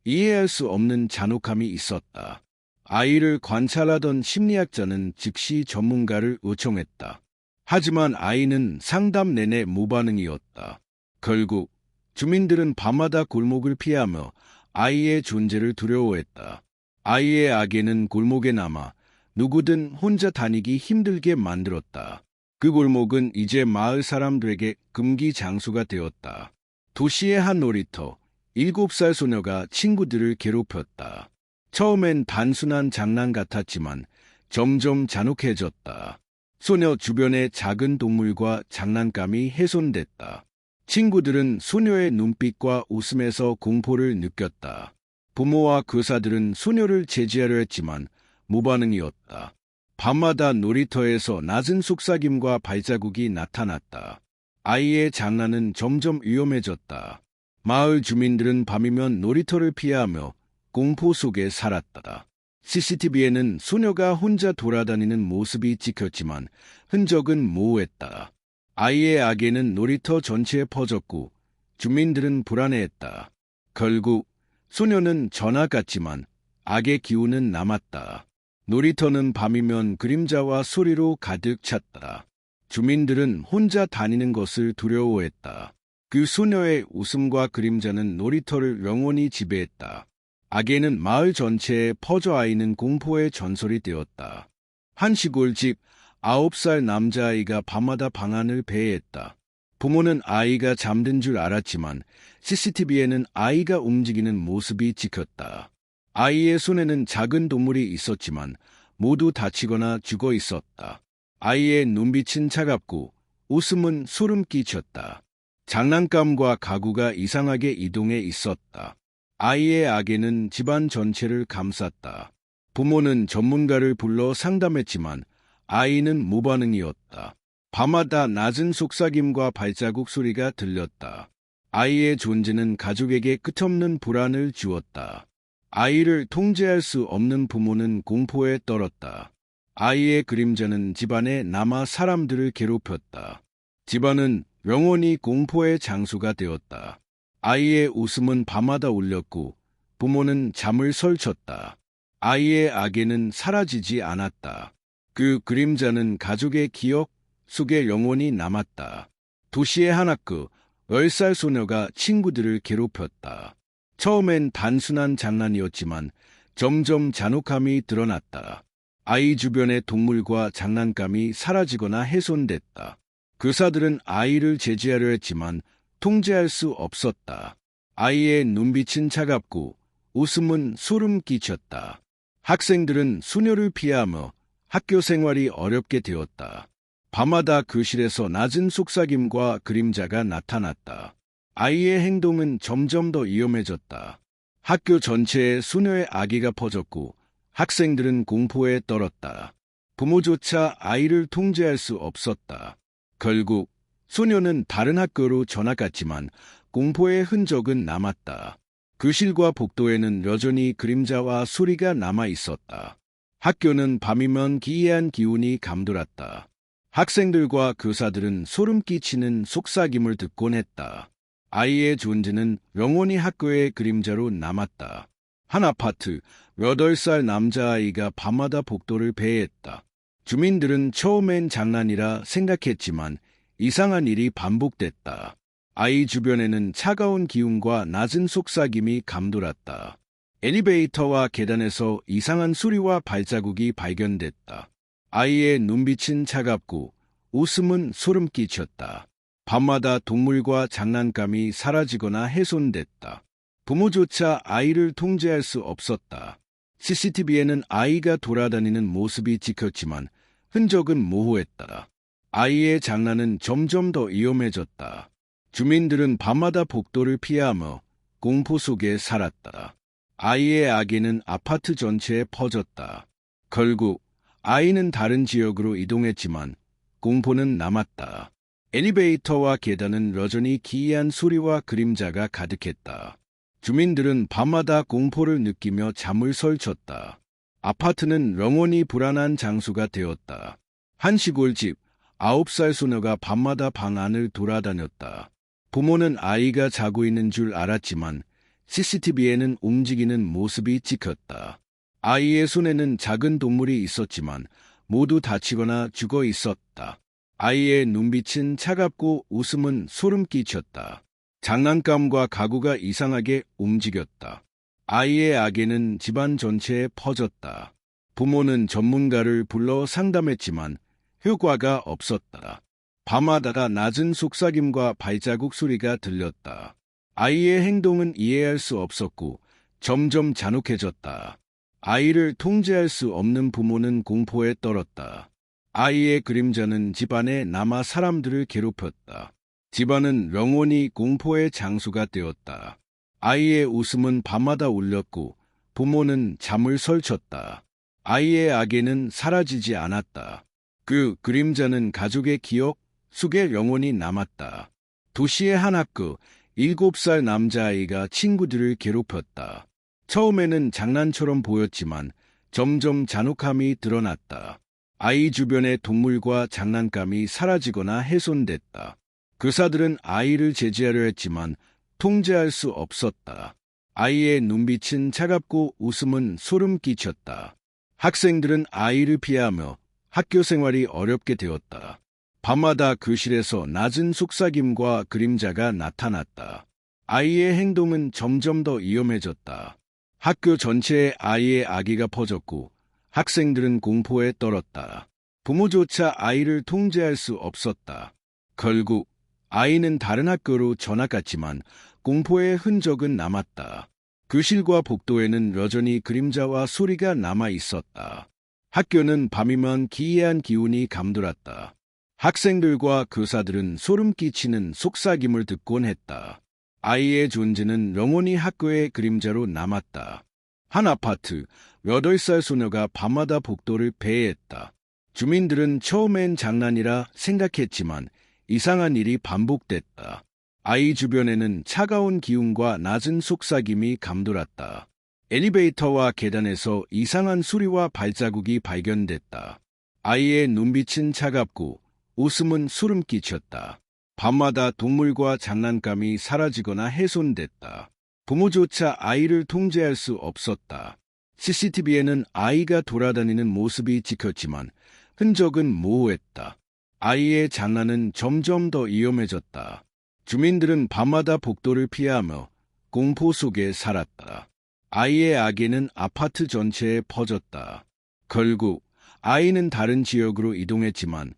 이해할 수 없는 잔혹함이 있었다. 아이를 관찰하던 심리학자는 즉시 전문가를 요청했다. 하지만 아이는 상담 내내 무반응이었다. 결국 주민들은 밤마다 골목을 피하며 아이의 존재를 두려워했다. 아이의 악에는 골목에 남아 누구든 혼자 다니기 힘들게 만들었다. 그 골목은 이제 마을 사람들에게 금기 장소가 되었다. 도시의 한 놀이터, 7살 소녀가 친구들을 괴롭혔다. 처음엔 단순한 장난 같았지만 점점 잔혹해졌다. 소녀 주변의 작은 동물과 장난감이 훼손됐다. 친구들은 소녀의 눈빛과 웃음에서 공포를 느꼈다. 부모와 교사들은 소녀를 제지하려 했지만 무반응이었다. 밤마다 놀이터에서 낮은 속삭임과 발자국이 나타났다. 아이의 장난은 점점 위험해졌다. 마을 주민들은 밤이면 놀이터를 피하며 공포 속에 살았다. CCTV에는 소녀가 혼자 돌아다니는 모습이 찍혔지만 흔적은 모호했다. 아이의 악에는 놀이터 전체에 퍼졌고 주민들은 불안해했다. 결국 소녀는 전학갔지만 악의 기운은 남았다. 놀이터는 밤이면 그림자와 소리로 가득 찼다. 주민들은 혼자 다니는 것을 두려워했다. 그 소녀의 웃음과 그림자는 놀이터를 영원히 지배했다. 악에는 마을 전체에 퍼져 아이는 공포의 전설이 되었다. 한 시골집 9살 남자아이가 밤마다 방 안을 배회했다. 부모는 아이가 잠든 줄 알았지만 CCTV에는 아이가 움직이는 모습이 찍혔다. 아이의 손에는 작은 동물이 있었지만 모두 다치거나 죽어 있었다. 아이의 눈빛은 차갑고 웃음은 소름 끼쳤다. 장난감과 가구가 이상하게 이동해 있었다. 아이의 악에는 집안 전체를 감쌌다. 부모는 전문가를 불러 상담했지만 아이는 무반응이었다. 밤마다 낮은 속삭임과 발자국 소리가 들렸다. 아이의 존재는 가족에게 끝없는 불안을 주었다. 아이를 통제할 수 없는 부모는 공포에 떨었다. 아이의 그림자는 집안에 남아 사람들을 괴롭혔다. 집안은 영원히 공포의 장소가 되었다. 아이의 웃음은 밤마다 울렸고 부모는 잠을 설쳤다. 아이의 악에는 사라지지 않았다. 그 그림자는 가족의 기억 속에 영원히 남았다. 도시의 한 학교, 10살 소녀가 친구들을 괴롭혔다. 처음엔 단순한 장난이었지만 점점 잔혹함이 드러났다. 아이 주변의 동물과 장난감이 사라지거나 훼손됐다. 교사들은 아이를 제지하려 했지만 통제할 수 없었다. 아이의 눈빛은 차갑고 웃음은 소름 끼쳤다. 학생들은 수녀를 피하며 학교 생활이 어렵게 되었다. 밤마다 교실에서 낮은 속삭임과 그림자가 나타났다. 아이의 행동은 점점 더 위험해졌다. 학교 전체에 수녀의 악의가 퍼졌고 학생들은 공포에 떨었다. 부모조차 아이를 통제할 수 없었다. 결국 소녀는 다른 학교로 전학갔지만 공포의 흔적은 남았다. 교실과 복도에는 여전히 그림자와 소리가 남아 있었다. 학교는 밤이면 기이한 기운이 감돌았다. 학생들과 교사들은 소름 끼치는 속삭임을 듣곤 했다. 아이의 존재는 영원히 학교의 그림자로 남았다. 한 아파트, 8살 남자아이가 밤마다 복도를 배회했다. 주민들은 처음엔 장난이라 생각했지만 이상한 일이 반복됐다. 아이 주변에는 차가운 기운과 낮은 속삭임이 감돌았다. 엘리베이터와 계단에서 이상한 소리와 발자국이 발견됐다. 아이의 눈빛은 차갑고 웃음은 소름 끼쳤다. 밤마다 동물과 장난감이 사라지거나 훼손됐다. 부모조차 아이를 통제할 수 없었다. CCTV에는 아이가 돌아다니는 모습이 찍혔지만 흔적은 모호했다. 아이의 장난은 점점 더 위험해졌다. 주민들은 밤마다 복도를 피하며 공포 속에 살았다. 아이의 악에는 아파트 전체에 퍼졌다. 결국 아이는 다른 지역으로 이동했지만 공포는 남았다. 엘리베이터와 계단은 여전히 기이한 소리와 그림자가 가득했다. 주민들은 밤마다 공포를 느끼며 잠을 설쳤다. 아파트는 영원히 불안한 장소가 되었다. 한 시골집, 9살 소녀가 밤마다 방 안을 돌아다녔다. 부모는 아이가 자고 있는 줄 알았지만 CCTV에는 움직이는 모습이 찍혔다. 아이의 손에는 작은 동물이 있었지만 모두 다치거나 죽어 있었다. 아이의 눈빛은 차갑고 웃음은 소름 끼쳤다. 장난감과 가구가 이상하게 움직였다. 아이의 악에는 집안 전체에 퍼졌다. 부모는 전문가를 불러 상담했지만 효과가 없었다. 밤마다 낮은 속삭임과 발자국 소리가 들렸다. 아이의 행동은 이해할 수 없었고 점점 잔혹해졌다. 아이를 통제할 수 없는 부모는 공포에 떨었다. 아이의 그림자는 집안에 남아 사람들을 괴롭혔다. 집안은 영원히 공포의 장소가 되었다. 아이의 웃음은 밤마다 울렸고 부모는 잠을 설쳤다. 아이의 악에는 사라지지 않았다. 그 그림자는 가족의 기억 속에 영원히 남았다. 도시의 한 학교, 7살 남자아이가 친구들을 괴롭혔다. 처음에는 장난처럼 보였지만 점점 잔혹함이 드러났다. 아이 주변의 동물과 장난감이 사라지거나 훼손됐다. 교사들은 아이를 제지하려 했지만 통제할 수 없었다. 아이의 눈빛은 차갑고 웃음은 소름 끼쳤다. 학생들은 아이를 피하며 학교 생활이 어렵게 되었다. 밤마다 교실에서 낮은 속삭임과 그림자가 나타났다. 아이의 행동은 점점 더 위험해졌다. 학교 전체에 아이의 악의가 퍼졌고 학생들은 공포에 떨었다. 부모조차 아이를 통제할 수 없었다. 결국 아이는 다른 학교로 전학갔지만 공포의 흔적은 남았다. 교실과 복도에는 여전히 그림자와 소리가 남아 있었다. 학교는 밤이면 기이한 기운이 감돌았다. 학생들과 교사들은 소름 끼치는 속삭임을 듣곤 했다. 아이의 존재는 영원히 학교의 그림자로 남았다. 한 아파트, 8살 소녀가 밤마다 복도를 배회했다. 주민들은 처음엔 장난이라 생각했지만 이상한 일이 반복됐다. 아이 주변에는 차가운 기운과 낮은 속삭임이 감돌았다. 엘리베이터와 계단에서 이상한 소리와 발자국이 발견됐다. 아이의 눈빛은 차갑고 웃음은 소름 끼쳤다. 밤마다 동물과 장난감이 사라지거나 훼손됐다. 부모조차 아이를 통제할 수 없었다. CCTV에는 아이가 돌아다니는 모습이 찍혔지만 흔적은 모호했다. 아이의 장난은 점점 더 위험해졌다. 주민들은 밤마다 복도를 피하며 공포 속에 살았다. 아이의 악에는 아파트 전체에 퍼졌다. 결국 아이는 다른 지역으로 이동했지만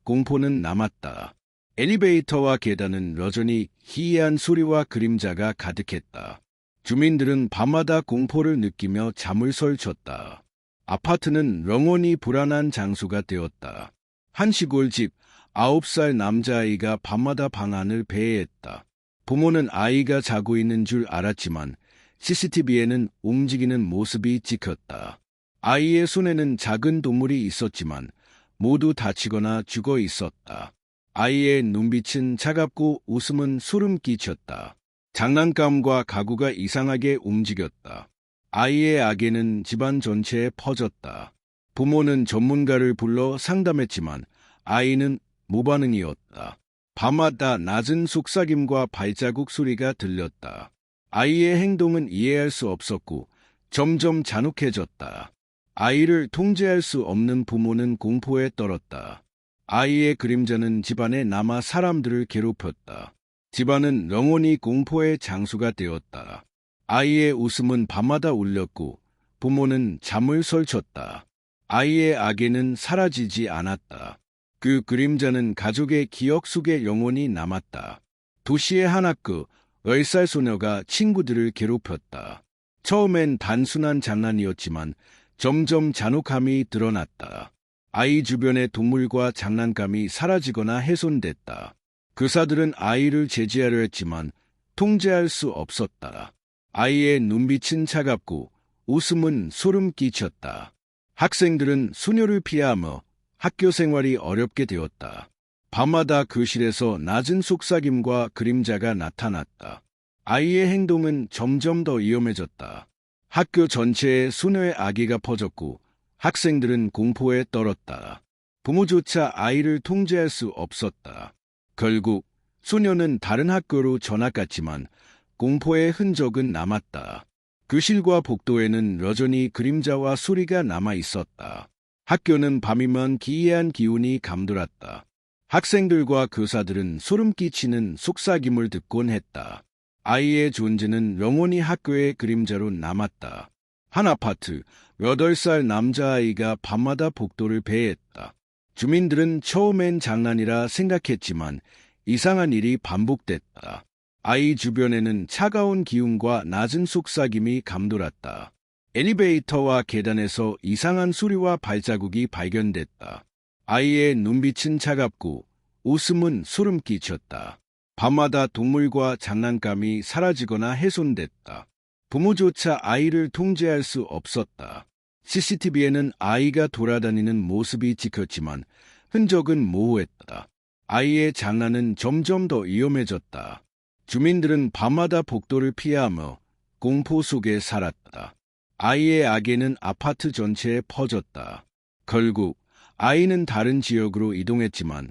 공포는 남았다. 엘리베이터와 계단은 여전히 희이한 소리와 그림자가 가득했다. 주민들은 밤마다 공포를 느끼며 잠을 설쳤다. 아파트는 영원히 불안한 장소가 되었다. 한 시골집 9살 남자아이가 밤마다 방 안을 배회했다. 부모는 아이가 자고 있는 줄 알았지만 CCTV에는 움직이는 모습이 찍혔다. 아이의 손에는 작은 동물이 있었지만 모두 다치거나 죽어 있었다. 아이의 눈빛은 차갑고 웃음은 소름 끼쳤다. 장난감과 가구가 이상하게 움직였다. 아이의 악에는 집안 전체에 퍼졌다. 부모는 전문가를 불러 상담했지만 아이는 무반응이었다. 밤마다 낮은 속삭임과 발자국 소리가 들렸다. 아이의 행동은 이해할 수 없었고 점점 잔혹해졌다. 아이를 통제할 수 없는 부모는 공포에 떨었다. 아이의 그림자는 집안에 남아 사람들을 괴롭혔다. 집안은 영원히 공포의 장소가 되었다. 아이의 웃음은 밤마다 울렸고 부모는 잠을 설쳤다. 아이의 악에는 사라지지 않았다. 그 그림자는 가족의 기억 속에 영원히 남았다. 도시의 한 학교, 10살 소녀가 친구들을 괴롭혔다. 처음엔 단순한 장난이었지만 점점 잔혹함이 드러났다. 아이 주변의 동물과 장난감이 사라지거나 훼손됐다. 교사들은 아이를 제지하려 했지만 통제할 수 없었다. 아이의 눈빛은 차갑고 웃음은 소름 끼쳤다. 학생들은 소녀를 피하며 학교 생활이 어렵게 되었다. 밤마다 교실에서 낮은 속삭임과 그림자가 나타났다. 아이의 행동은 점점 더 위험해졌다. 학교 전체에 소녀의 악의가 퍼졌고 학생들은 공포에 떨었다. 부모조차 아이를 통제할 수 없었다. 결국 소녀는 다른 학교로 전학 갔지만 공포의 흔적은 남았다. 교실과 복도에는 여전히 그림자와 소리가 남아 있었다. 학교는 밤이면 기이한 기운이 감돌았다. 학생들과 교사들은 소름 끼치는 속삭임을 듣곤 했다. 아이의 존재는 영원히 학교의 그림자로 남았다. 한 아파트, 8살 남자아이가 밤마다 복도를 배회했다. 주민들은 처음엔 장난이라 생각했지만 이상한 일이 반복됐다. 아이 주변에는 차가운 기운과 낮은 속삭임이 감돌았다. 엘리베이터와 계단에서 이상한 소리와 발자국이 발견됐다. 아이의 눈빛은 차갑고 웃음은 소름 끼쳤다. 밤마다 동물과 장난감이 사라지거나 훼손됐다. 부모조차 아이를 통제할 수 없었다. CCTV에는 아이가 돌아다니는 모습이 찍혔지만 흔적은 모호했다. 아이의 장난은 점점 더 위험해졌다. 주민들은 밤마다 복도를 피하며 공포 속에 살았다. 아이의 악에는 아파트 전체에 퍼졌다. 결국 아이는 다른 지역으로 이동했지만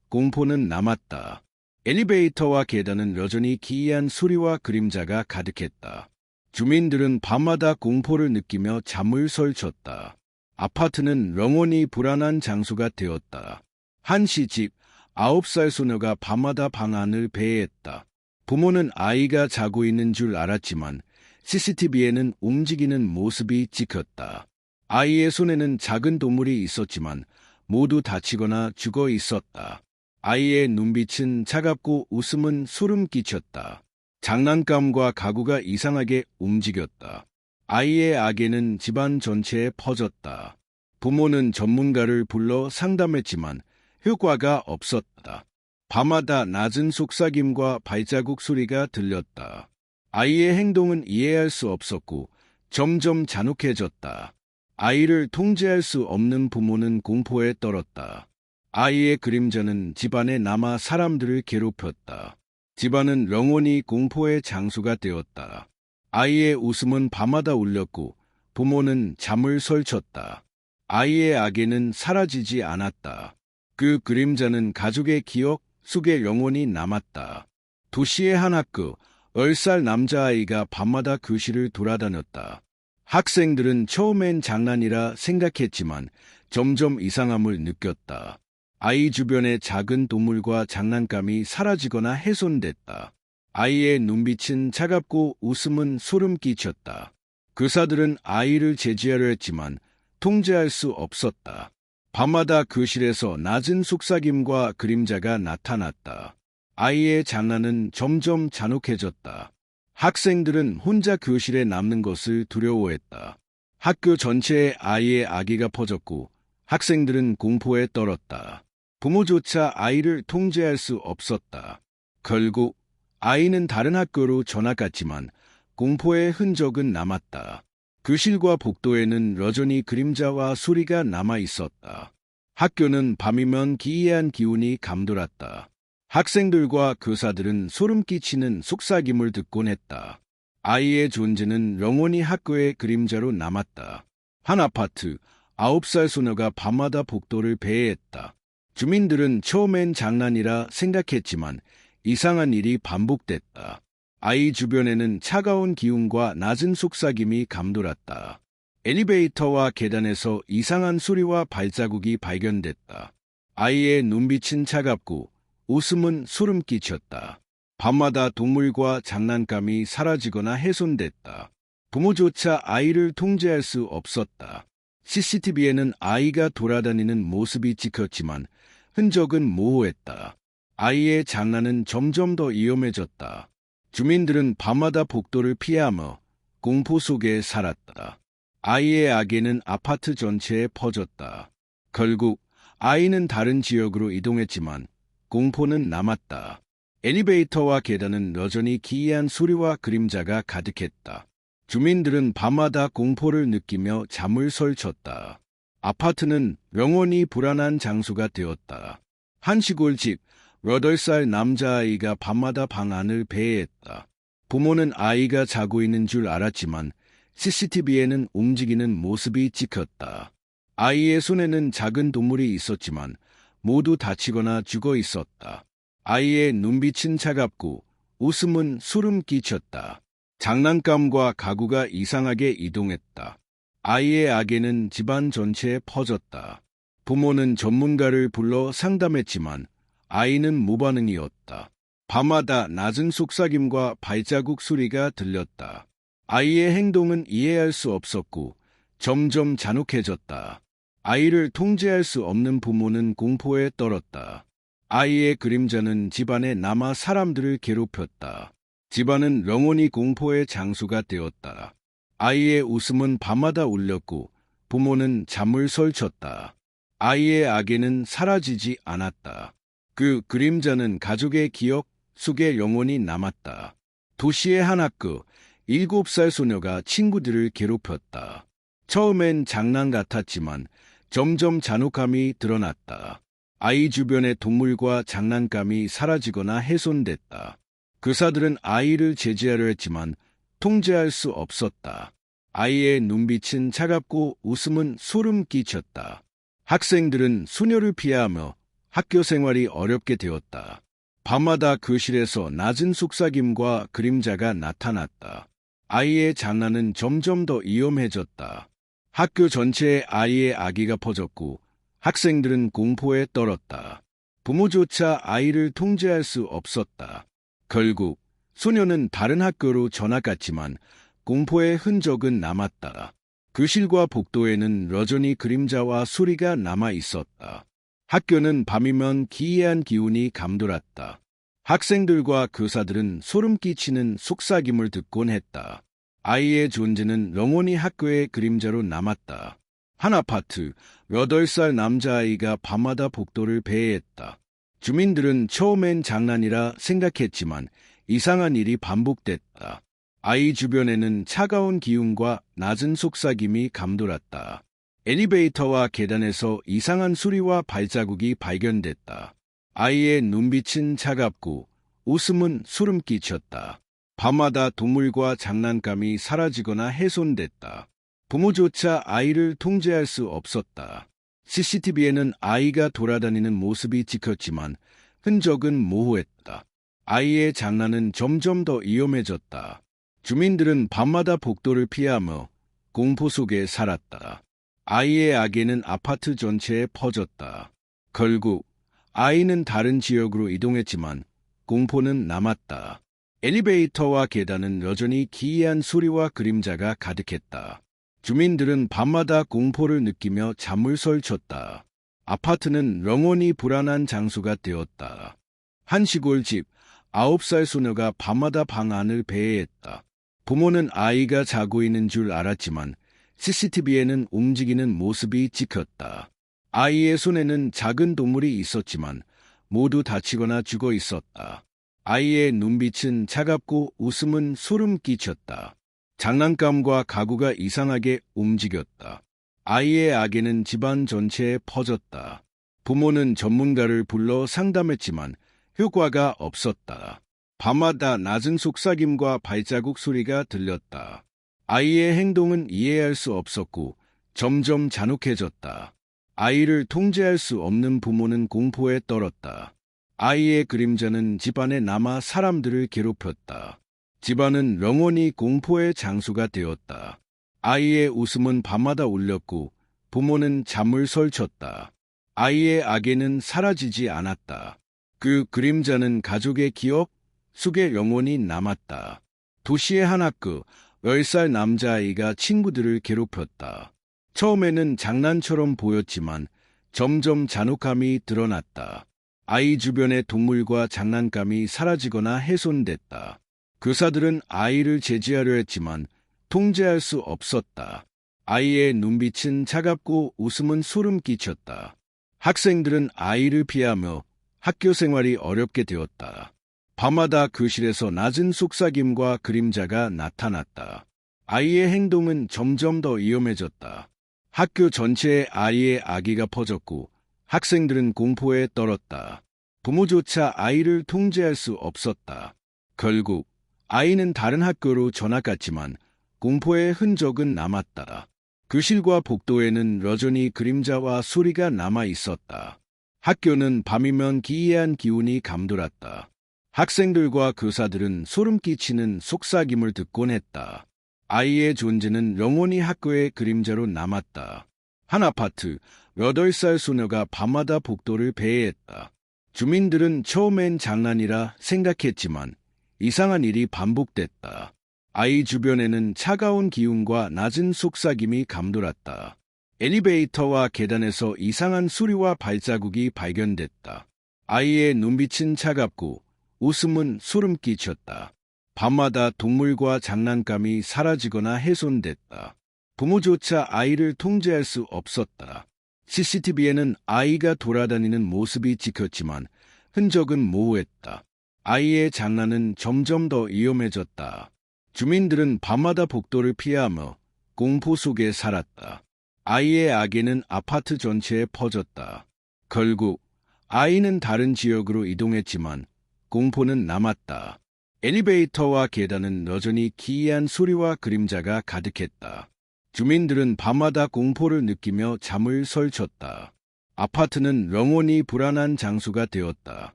공포는 남았다. 엘리베이터와 계단은 여전히 기이한 소리와 그림자가 가득했다. 주민들은 밤마다 공포를 느끼며 잠을 설쳤다. 아파트는 영원히 불안한 장소가 되었다. 한 시집 9살 소녀가 밤마다 방 안을 배회했다. 부모는 아이가 자고 있는 줄 알았지만 CCTV에는 움직이는 모습이 찍혔다. 아이의 손에는 작은 동물이 있었지만 모두 다치거나 죽어 있었다. 아이의 눈빛은 차갑고 웃음은 소름 끼쳤다. 장난감과 가구가 이상하게 움직였다. 아이의 악에는 집안 전체에 퍼졌다. 부모는 전문가를 불러 상담했지만 효과가 없었다. 밤마다 낮은 속삭임과 발자국 소리가 들렸다. 아이의 행동은 이해할 수 없었고 점점 잔혹해졌다. 아이를 통제할 수 없는 부모는 공포에 떨었다. 아이의 그림자는 집안에 남아 사람들을 괴롭혔다. 집안은 영원히 공포의 장소가 되었다. 아이의 웃음은 밤마다 울렸고 부모는 잠을 설쳤다. 아이의 악에는 사라지지 않았다. 그 그림자는 가족의 기억 속에 영원히 남았다. 도시의 한 학교, 10살 남자아이가 밤마다 교실을 돌아다녔다. 학생들은 처음엔 장난이라 생각했지만 점점 이상함을 느꼈다. 아이 주변의 작은 동물과 장난감이 사라지거나 훼손됐다. 아이의 눈빛은 차갑고 웃음은 소름 끼쳤다. 교사들은 아이를 제지하려 했지만 통제할 수 없었다. 밤마다 교실에서 낮은 속삭임과 그림자가 나타났다. 아이의 장난은 점점 잔혹해졌다. 학생들은 혼자 교실에 남는 것을 두려워했다. 학교 전체에 아이의 악의가 퍼졌고 학생들은 공포에 떨었다. 부모조차 아이를 통제할 수 없었다. 결국 아이는 다른 학교로 전학갔지만 공포의 흔적은 남았다. 교실과 복도에는 여전히 그림자와 소리가 남아 있었다. 학교는 밤이면 기이한 기운이 감돌았다. 학생들과 교사들은 소름 끼치는 속삭임을 듣곤 했다. 아이의 존재는 영원히 학교의 그림자로 남았다. 한 아파트, 9살 소녀가 밤마다 복도를 배회했다. 주민들은 처음엔 장난이라 생각했지만 이상한 일이 반복됐다. 아이 주변에는 차가운 기운과 낮은 속삭임이 감돌았다. 엘리베이터와 계단에서 이상한 소리와 발자국이 발견됐다. 아이의 눈빛은 차갑고 웃음은 소름 끼쳤다. 밤마다 동물과 장난감이 사라지거나 훼손됐다. 부모조차 아이를 통제할 수 없었다. CCTV에는 아이가 돌아다니는 모습이 찍혔지만 흔적은 모호했다. 아이의 장난은 점점 더 위험해졌다. 주민들은 밤마다 복도를 피하며 공포 속에 살았다. 아이의 악에는 아파트 전체에 퍼졌다. 결국 아이는 다른 지역으로 이동했지만 공포는 남았다. 엘리베이터와 계단은 여전히 기이한 소리와 그림자가 가득했다. 주민들은 밤마다 공포를 느끼며 잠을 설쳤다. 아파트는 영원히 불안한 장소가 되었다. 한 시골집, 8살 남자아이가 밤마다 방 안을 배회했다. 부모는 아이가 자고 있는 줄 알았지만 CCTV에는 움직이는 모습이 찍혔다. 아이의 손에는 작은 동물이 있었지만 모두 다치거나 죽어 있었다. 아이의 눈빛은 차갑고 웃음은 소름 끼쳤다. 장난감과 가구가 이상하게 이동했다. 아이의 악에는 집안 전체에 퍼졌다. 부모는 전문가를 불러 상담했지만 아이는 무반응이었다. 밤마다 낮은 속삭임과 발자국 소리가 들렸다. 아이의 행동은 이해할 수 없었고 점점 잔혹해졌다. 아이를 통제할 수 없는 부모는 공포에 떨었다. 아이의 그림자는 집안에 남아 사람들을 괴롭혔다. 집안은 영원히 공포의 장소가 되었다. 아이의 웃음은 밤마다 울렸고 부모는 잠을 설쳤다. 아이의 악에는 사라지지 않았다. 그 그림자는 가족의 기억 속에 영원히 남았다. 도시의 한 학교, 7살 소녀가 친구들을 괴롭혔다. 처음엔 장난 같았지만 점점 잔혹함이 드러났다. 아이 주변의 동물과 장난감이 사라지거나 훼손됐다. 교사들은 아이를 제지하려 했지만 통제할 수 없었다. 아이의 눈빛은 차갑고 웃음은 소름 끼쳤다. 학생들은 소녀를 피하며 학교 생활이 어렵게 되었다. 밤마다 교실에서 낮은 속삭임과 그림자가 나타났다. 아이의 장난은 점점 더 위험해졌다. 학교 전체에 아이의 악의가 퍼졌고 학생들은 공포에 떨었다. 부모조차 아이를 통제할 수 없었다. 결국 소녀는 다른 학교로 전학갔지만 공포의 흔적은 남았다. 교실과 복도에는 여전히 그림자와 소리가 남아 있었다. 학교는 밤이면 기이한 기운이 감돌았다. 학생들과 교사들은 소름 끼치는 속삭임을 듣곤 했다. 아이의 존재는 영원히 학교의 그림자로 남았다. 한 아파트, 8살 남자아이가 밤마다 복도를 배회했다. 주민들은 처음엔 장난이라 생각했지만 이상한 일이 반복됐다. 아이 주변에는 차가운 기운과 낮은 속삭임이 감돌았다. 엘리베이터와 계단에서 이상한 소리와 발자국이 발견됐다. 아이의 눈빛은 차갑고 웃음은 소름 끼쳤다. 밤마다 동물과 장난감이 사라지거나 훼손됐다. 부모조차 아이를 통제할 수 없었다. CCTV에는 아이가 돌아다니는 모습이 찍혔지만 흔적은 모호했다. 아이의 장난은 점점 더 위험해졌다. 주민들은 밤마다 복도를 피하며 공포 속에 살았다. 아이의 악에는 아파트 전체에 퍼졌다. 결국 아이는 다른 지역으로 이동했지만 공포는 남았다. 엘리베이터와 계단은 여전히 기이한 소리와 그림자가 가득했다. 주민들은 밤마다 공포를 느끼며 잠을 설쳤다. 아파트는 영원히 불안한 장소가 되었다. 한 시골집, 9살 소녀가 밤마다 방 안을 배회했다. 부모는 아이가 자고 있는 줄 알았지만 CCTV에는 움직이는 모습이 찍혔다. 아이의 손에는 작은 동물이 있었지만 모두 다치거나 죽어 있었다. 아이의 눈빛은 차갑고 웃음은 소름 끼쳤다. 장난감과 가구가 이상하게 움직였다. 아이의 악에는 집안 전체에 퍼졌다. 부모는 전문가를 불러 상담했지만 효과가 없었다. 밤마다 낮은 속삭임과 발자국 소리가 들렸다. 아이의 행동은 이해할 수 없었고 점점 잔혹해졌다. 아이를 통제할 수 없는 부모는 공포에 떨었다. 아이의 그림자는 집안에 남아 사람들을 괴롭혔다. 집안은 영원히 공포의 장소가 되었다. 아이의 웃음은 밤마다 울렸고 부모는 잠을 설쳤다. 아이의 악에는 사라지지 않았다. 그 그림자는 가족의 기억 속에 영원히 남았다. 도시의 한 학교, 10살 남자아이가 친구들을 괴롭혔다. 처음에는 장난처럼 보였지만 점점 잔혹함이 드러났다. 아이 주변의 동물과 장난감이 사라지거나 훼손됐다. 교사들은 아이를 제지하려 했지만 통제할 수 없었다. 아이의 눈빛은 차갑고 웃음은 소름 끼쳤다. 학생들은 아이를 피하며 학교 생활이 어렵게 되었다. 밤마다 교실에서 낮은 속삭임과 그림자가 나타났다. 아이의 행동은 점점 더 위험해졌다. 학교 전체에 아이의 악의가 퍼졌고 학생들은 공포에 떨었다. 부모조차 아이를 통제할 수 없었다. 결국 아이는 다른 학교로 전학갔지만 공포의 흔적은 남았다. 교실과 복도에는 여전히 그림자와 소리가 남아 있었다. 학교는 밤이면 기이한 기운이 감돌았다. 학생들과 교사들은 소름 끼치는 속삭임을 듣곤 했다. 아이의 존재는 영원히 학교의 그림자로 남았다. 한 아파트, 8살 소녀가 밤마다 복도를 배회했다. 주민들은 처음엔 장난이라 생각했지만 이상한 일이 반복됐다. 아이 주변에는 차가운 기운과 낮은 속삭임이 감돌았다. 엘리베이터와 계단에서 이상한 소리와 발자국이 발견됐다. 아이의 눈빛은 차갑고 웃음은 소름 끼쳤다. 밤마다 동물과 장난감이 사라지거나 훼손됐다. 부모조차 아이를 통제할 수 없었다. CCTV에는 아이가 돌아다니는 모습이 찍혔지만 흔적은 모호했다. 아이의 장난은 점점 더 위험해졌다. 주민들은 밤마다 복도를 피하며 공포 속에 살았다. 아이의 악에는 아파트 전체에 퍼졌다. 결국 아이는 다른 지역으로 이동했지만 공포는 남았다. 엘리베이터와 계단은 여전히 기이한 소리와 그림자가 가득했다. 주민들은 밤마다 공포를 느끼며 잠을 설쳤다. 아파트는 영원히 불안한 장소가 되었다.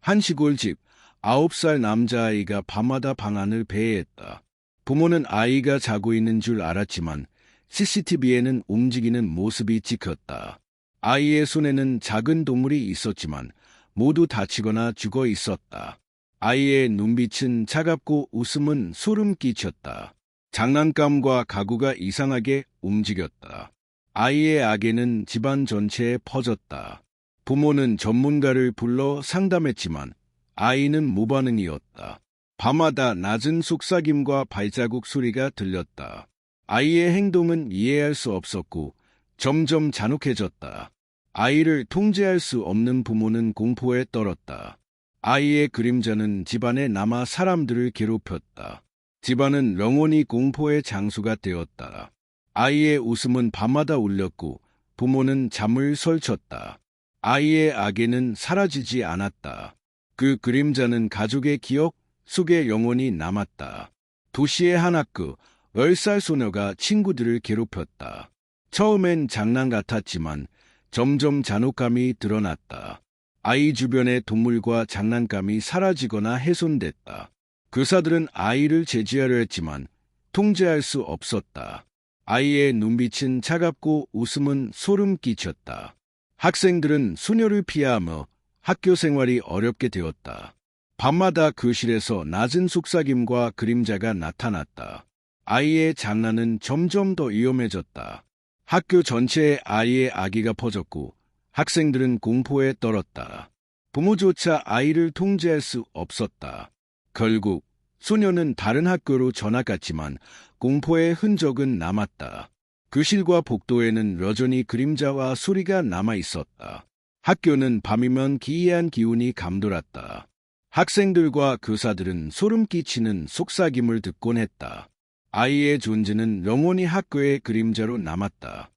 한 시골집, 9살 남자아이가 밤마다 방 안을 배회했다. 부모는 아이가 자고 있는 줄 알았지만 CCTV에는 움직이는 모습이 찍혔다. 아이의 손에는 작은 동물이 있었지만 모두 다치거나 죽어 있었다. 아이의 눈빛은 차갑고 웃음은 소름 끼쳤다. 장난감과 가구가 이상하게 움직였다. 아이의 악에는 집안 전체에 퍼졌다. 부모는 전문가를 불러 상담했지만 아이는 무반응이었다. 밤마다 낮은 속삭임과 발자국 소리가 들렸다. 아이의 행동은 이해할 수 없었고 점점 잔혹해졌다. 아이를 통제할 수 없는 부모는 공포에 떨었다. 아이의 그림자는 집안에 남아 사람들을 괴롭혔다. 집안은 영원히 공포의 장소가 되었다. 아이의 웃음은 밤마다 울렸고 부모는 잠을 설쳤다. 아이의 악에는 사라지지 않았다. 그 그림자는 가족의 기억 속에 영원히 남았다. 도시의 한 학교, 10살 소녀가 친구들을 괴롭혔다. 처음엔 장난 같았지만 점점 잔혹함이 드러났다. 아이 주변의 동물과 장난감이 사라지거나 훼손됐다. 교사들은 아이를 제지하려 했지만 통제할 수 없었다. 아이의 눈빛은 차갑고 웃음은 소름 끼쳤다. 학생들은 소녀를 피하며 학교 생활이 어렵게 되었다. 밤마다 교실에서 낮은 속삭임과 그림자가 나타났다. 아이의 장난은 점점 더 위험해졌다. 학교 전체에 아이의 악의가 퍼졌고 학생들은 공포에 떨었다. 부모조차 아이를 통제할 수 없었다. 결국 소녀는 다른 학교로 전학갔지만 공포의 흔적은 남았다. 교실과 복도에는 여전히 그림자와 소리가 남아 있었다. 학교는 밤이면 기이한 기운이 감돌았다. 학생들과 교사들은 소름 끼치는 속삭임을 듣곤 했다. 아이의 존재는 영원히 학교의 그림자로 남았다.